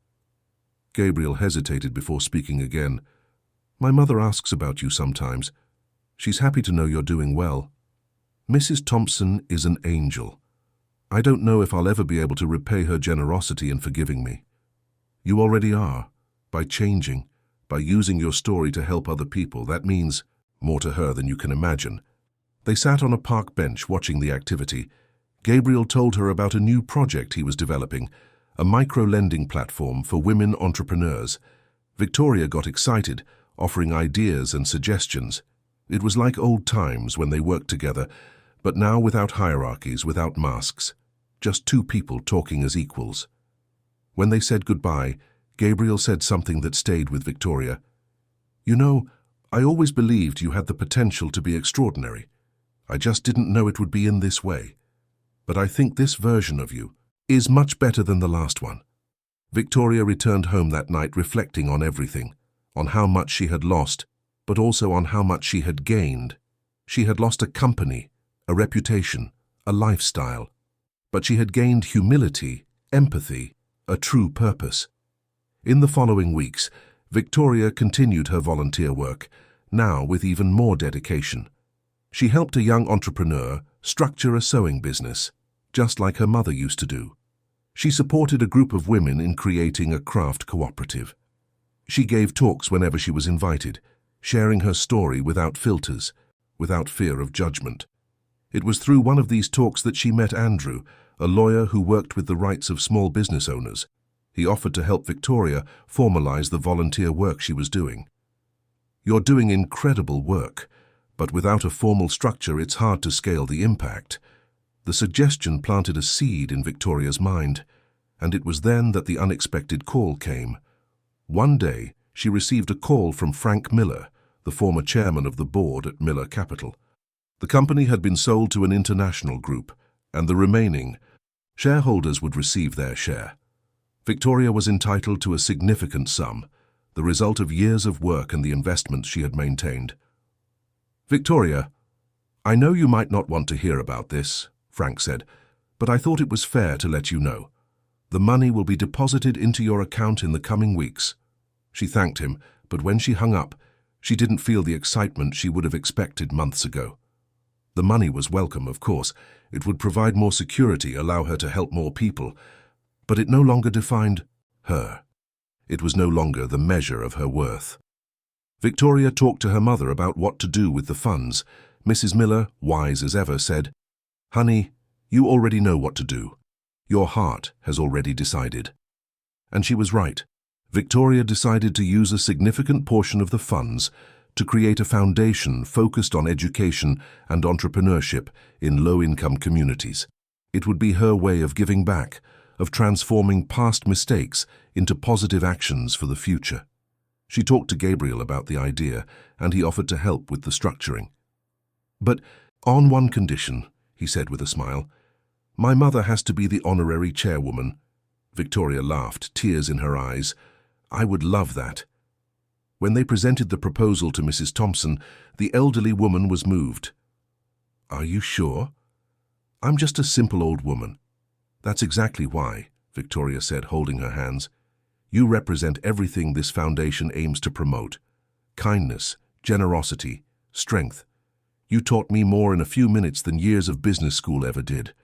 Gabriel hesitated before speaking again. "My mother asks about you sometimes. She's happy to know you're doing well. Mrs. Thompson is an angel. I don't know if I'll ever be able to repay her generosity in forgiving me. You already are, by changing, by using your story to help other people. That means more to her than you can imagine." They sat on a park bench watching the activity. Gabriel told her about a new project he was developing, a micro-lending platform for women entrepreneurs. Victoria got excited, offering ideas and suggestions. It was like old times when they worked together, but now without hierarchies, without masks. Just two people talking as equals. When they said goodbye, Gabriel said something that stayed with Victoria. "You know, I always believed you had the potential to be extraordinary. I just didn't know it would be in this way. But I think this version of you is much better than the last one." Victoria returned home that night reflecting on everything, on how much she had lost, but also on how much she had gained. She had lost a company, a reputation, a lifestyle. But she had gained humility, empathy, a true purpose. In the following weeks, Victoria continued her volunteer work, now with even more dedication. She helped a young entrepreneur structure a sewing business, just like her mother used to do. She supported a group of women in creating a craft cooperative. She gave talks whenever she was invited, sharing her story without filters, without fear of judgment. It was through one of these talks that she met Andrew, a lawyer who worked with the rights of small business owners. He offered to help Victoria formalize the volunteer work she was doing. "You're doing incredible work, but without a formal structure it's hard to scale the impact." The suggestion planted a seed in Victoria's mind, and it was then that the unexpected call came. One day, she received a call from Frank Miller, the former chairman of the board at Miller Capital. The company had been sold to an international group, and the remaining shareholders would receive their share. Victoria was entitled to a significant sum, the result of years of work and the investments she had maintained. "Victoria, I know you might not want to hear about this," Frank said, "but I thought it was fair to let you know. The money will be deposited into your account in the coming weeks." She thanked him, but when she hung up, she didn't feel the excitement she would have expected months ago. The money was welcome, of course. It would provide more security, allow her to help more people. But it no longer defined her. It was no longer the measure of her worth. Victoria talked to her mother about what to do with the funds. Mrs. Miller, wise as ever, said, "Honey, you already know what to do. Your heart has already decided." And she was right. Victoria decided to use a significant portion of the funds to create a foundation focused on education and entrepreneurship in low-income communities. It would be her way of giving back, of transforming past mistakes into positive actions for the future. She talked to Gabriel about the idea, and he offered to help with the structuring. "But on one condition," he said with a smile. "My mother has to be the honorary chairwoman." Victoria laughed, tears in her eyes. "I would love that." When they presented the proposal to Mrs. Thompson, the elderly woman was moved. "Are you sure?" "I'm just a simple old woman." "That's exactly why," Victoria said, holding her hands. "You represent everything this foundation aims to promote. Kindness, generosity, strength. You taught me more in a few minutes than years of business school ever did.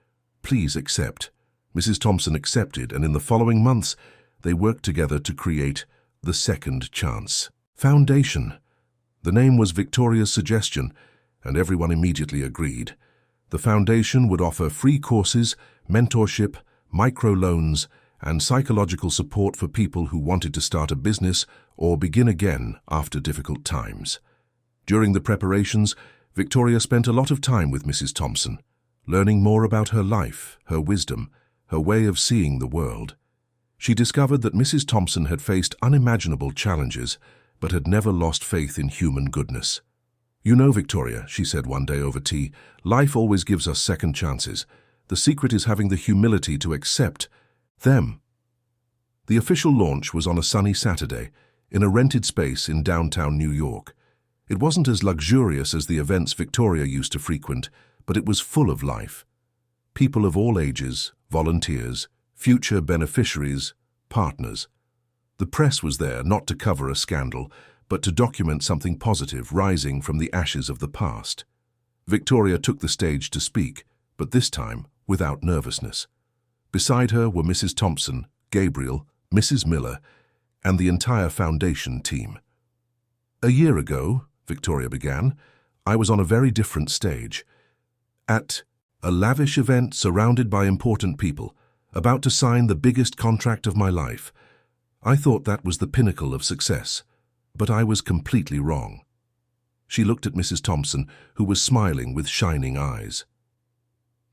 Please accept." Mrs. Thompson accepted, and in the following months, they worked together to create the Second Chance Foundation. The name was Victoria's suggestion, and everyone immediately agreed. The foundation would offer free courses, mentorship, microloans, and psychological support for people who wanted to start a business or begin again after difficult times. During the preparations, Victoria spent a lot of time with Mrs. Thompson, learning more about her life, her wisdom, her way of seeing the world. She discovered that Mrs. Thompson had faced unimaginable challenges, but had never lost faith in human goodness. "You know, Victoria," she said one day over tea, "life always gives us second chances. The secret is having the humility to accept them." The official launch was on a sunny Saturday, in a rented space in downtown New York. It wasn't as luxurious as the events Victoria used to frequent, but it was full of life. People of all ages, volunteers, future beneficiaries, partners. The press was there not to cover a scandal, but to document something positive rising from the ashes of the past. Victoria took the stage to speak, but this time without nervousness. Beside her were Mrs. Thompson, Gabriel, Mrs. Miller, and the entire foundation team. "A year ago," Victoria began, "I was on a very different stage. At a lavish event surrounded by important people, about to sign the biggest contract of my life. I thought that was the pinnacle of success, but I was completely wrong." She looked at Mrs. Thompson, who was smiling with shining eyes.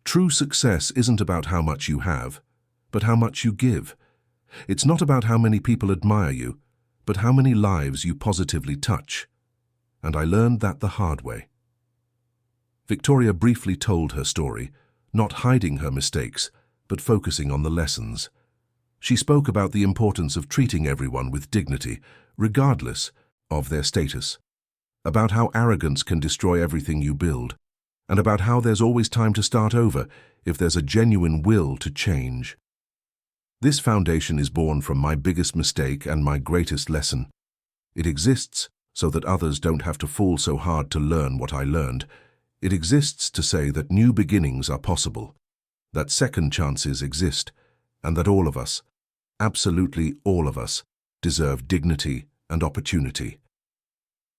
"True success isn't about how much you have, but how much you give. It's not about how many people admire you, but how many lives you positively touch. And I learned that the hard way." Victoria briefly told her story, not hiding her mistakes, but focusing on the lessons. She spoke about the importance of treating everyone with dignity, regardless of their status, about how arrogance can destroy everything you build, and about how there's always time to start over if there's a genuine will to change. "This foundation is born from my biggest mistake and my greatest lesson. It exists so that others don't have to fall so hard to learn what I learned. It exists to say that new beginnings are possible, that second chances exist, and that all of us, absolutely all of us, deserve dignity and opportunity."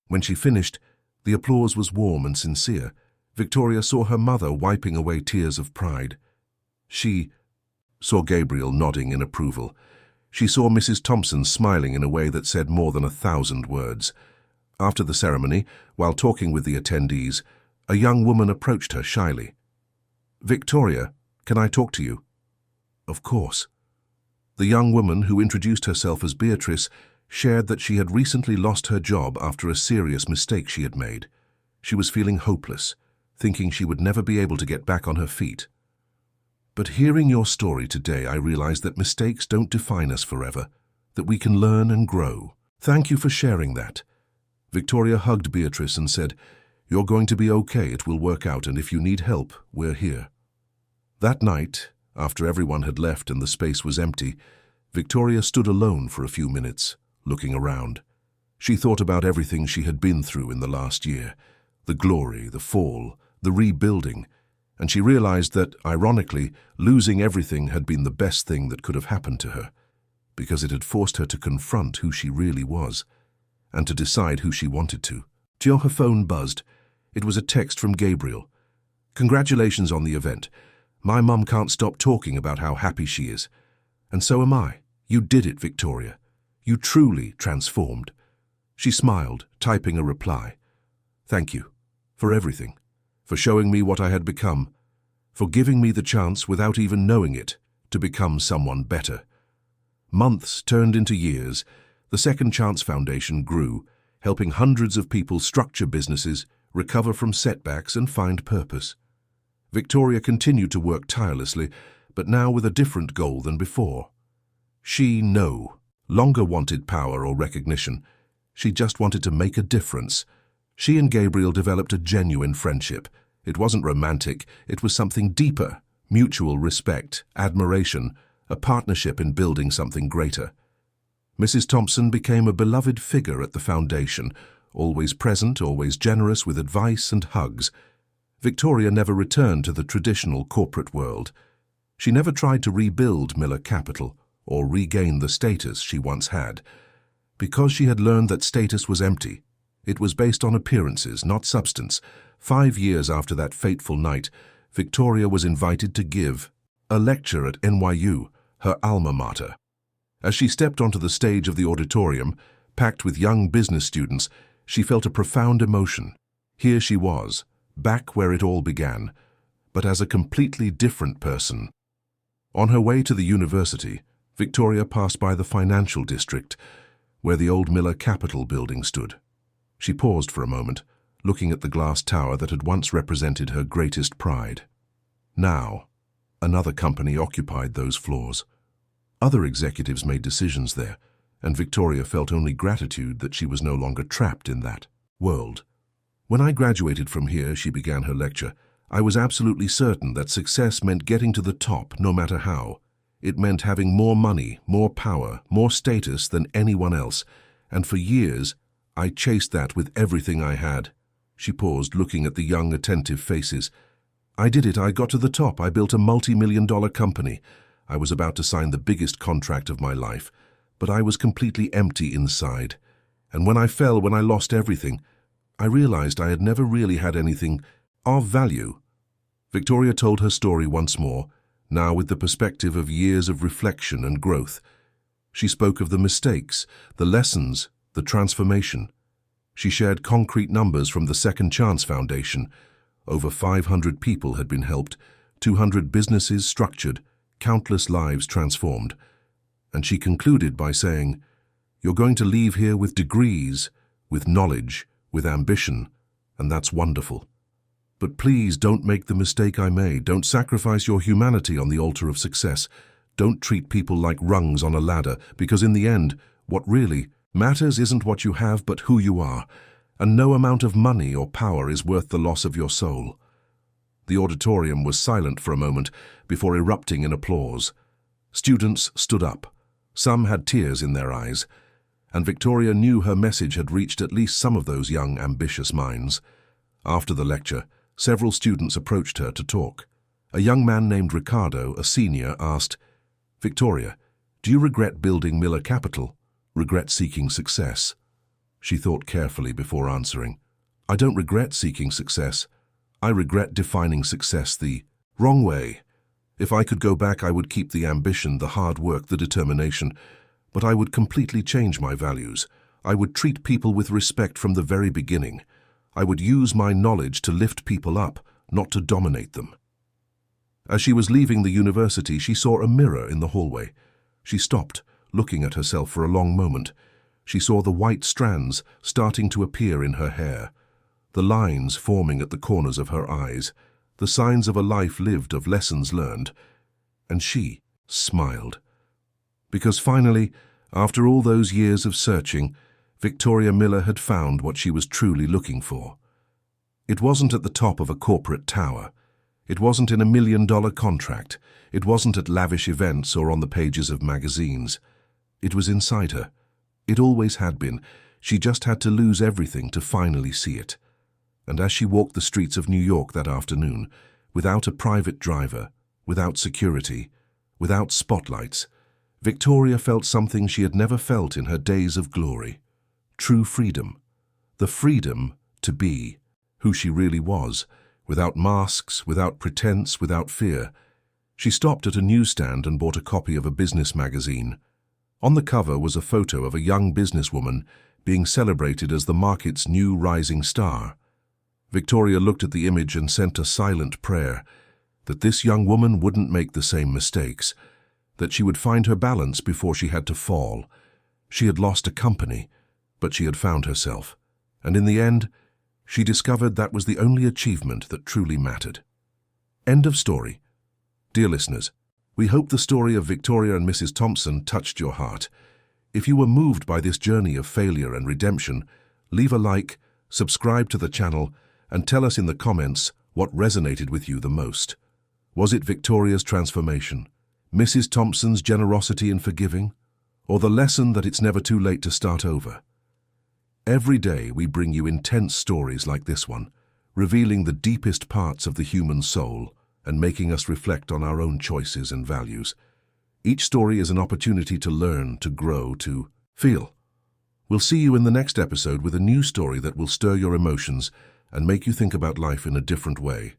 When she finished, the applause was warm and sincere. Victoria saw her mother wiping away tears of pride. She saw Gabriel nodding in approval. She saw Mrs. Thompson smiling in a way that said more than 1,000 words. After the ceremony, while talking with the attendees, a young woman approached her shyly. "Victoria, can I talk to you?" "Of course." The young woman, who introduced herself as Beatrice, shared that she had recently lost her job after a serious mistake she had made. She was feeling hopeless, thinking she would never be able to get back on her feet. "But hearing your story today, I realized that mistakes don't define us forever, that we can learn and grow. Thank you for sharing that." Victoria hugged Beatrice and said, "You're going to be okay, it will work out, and if you need help, we're here." That night, after everyone had left and the space was empty, Victoria stood alone for a few minutes, looking around. She thought about everything she had been through in the last year, the glory, the fall, the rebuilding, and she realized that, ironically, losing everything had been the best thing that could have happened to her, because it had forced her to confront who she really was, and to decide who she wanted to. Till her phone buzzed. It was a text from Gabriel. "Congratulations on the event. My mum can't stop talking about how happy she is. And so am I. You did it, Victoria. You truly transformed." She smiled, typing a reply. "Thank you. For everything. For showing me what I had become. For giving me the chance, without even knowing it, to become someone better." Months turned into years. The Second Chance Foundation grew, helping hundreds of people structure businesses, recover from setbacks, and find purpose. Victoria continued to work tirelessly, but now with a different goal than before. She no longer wanted power or recognition. She just wanted to make a difference. She and Gabriel developed a genuine friendship. It wasn't romantic, it was something deeper. Mutual respect, admiration, a partnership in building something greater. Mrs. Thompson became a beloved figure at the foundation, always present, always generous with advice and hugs. Victoria never returned to the traditional corporate world. She never tried to rebuild Miller Capital or regain the status she once had, because she had learned that status was empty. It was based on appearances, not substance. 5 years after that fateful night, Victoria was invited to give a lecture at NYU, her alma mater. As she stepped onto the stage of the auditorium, packed with young business students, she felt a profound emotion. Here she was, back where it all began, but as a completely different person. On her way to the university, Victoria passed by the financial district, where the old Miller Capital building stood. She paused for a moment, looking at the glass tower that had once represented her greatest pride. Now, another company occupied those floors. Other executives made decisions there, and Victoria felt only gratitude that she was no longer trapped in that world. When I graduated from here, she began her lecture, I was absolutely certain that success meant getting to the top no matter how. It meant having more money, more power, more status than anyone else, and for years, I chased that with everything I had. She paused, looking at the young, attentive faces. I did it. I got to the top. I built a multi-million-dollar company. I was about to sign the biggest contract of my life, but I was completely empty inside. And when I fell, when I lost everything, I realized I had never really had anything of value. Victoria told her story once more, now with the perspective of years of reflection and growth. She spoke of the mistakes, the lessons, the transformation. She shared concrete numbers from the Second Chance Foundation. Over 500 people had been helped, 200 businesses structured, countless lives transformed. And she concluded by saying, "You're going to leave here with degrees, with knowledge, with ambition, and that's wonderful. But please don't make the mistake I made. Don't sacrifice your humanity on the altar of success. Don't treat people like rungs on a ladder, because in the end, what really matters isn't what you have, but who you are, and no amount of money or power is worth the loss of your soul." The auditorium was silent for a moment before erupting in applause. Students stood up. Some had tears in their eyes, and Victoria knew her message had reached at least some of those young, ambitious minds. After the lecture, several students approached her to talk. A young man named Ricardo, a senior, asked, "Victoria, do you regret building Miller Capital? Regret seeking success?" She thought carefully before answering. "I don't regret seeking success. I regret defining success the wrong way. If I could go back, I would keep the ambition, the hard work, the determination, but I would completely change my values. I would treat people with respect from the very beginning. I would use my knowledge to lift people up, not to dominate them." As she was leaving the university, she saw a mirror in the hallway. She stopped, looking at herself for a long moment. She saw the white strands starting to appear in her hair, the lines forming at the corners of her eyes, the signs of a life lived, of lessons learned. And she smiled. Because finally, after all those years of searching, Victoria Miller had found what she was truly looking for. It wasn't at the top of a corporate tower. It wasn't in a $1 million contract. It wasn't at lavish events or on the pages of magazines. It was inside her. It always had been. She just had to lose everything to finally see it. And as she walked the streets of New York that afternoon, without a private driver, without security, without spotlights, Victoria felt something she had never felt in her days of glory. True freedom. The freedom to be who she really was, without masks, without pretense, without fear. She stopped at a newsstand and bought a copy of a business magazine. On the cover was a photo of a young businesswoman being celebrated as the market's new rising star. Victoria looked at the image and sent a silent prayer that this young woman wouldn't make the same mistakes, that she would find her balance before she had to fall. She had lost a company, but she had found herself, and in the end, she discovered that was the only achievement that truly mattered. End of story. Dear listeners, we hope the story of Victoria and Mrs. Thompson touched your heart. If you were moved by this journey of failure and redemption, leave a like, subscribe to the channel, and tell us in the comments what resonated with you the most. Was it Victoria's transformation, Mrs. Thompson's generosity and forgiving, or the lesson that it's never too late to start over? Every day we bring you intense stories like this one, revealing the deepest parts of the human soul and making us reflect on our own choices and values. Each story is an opportunity to learn, to grow, to feel. We'll see you in the next episode with a new story that will stir your emotions and make you think about life in a different way.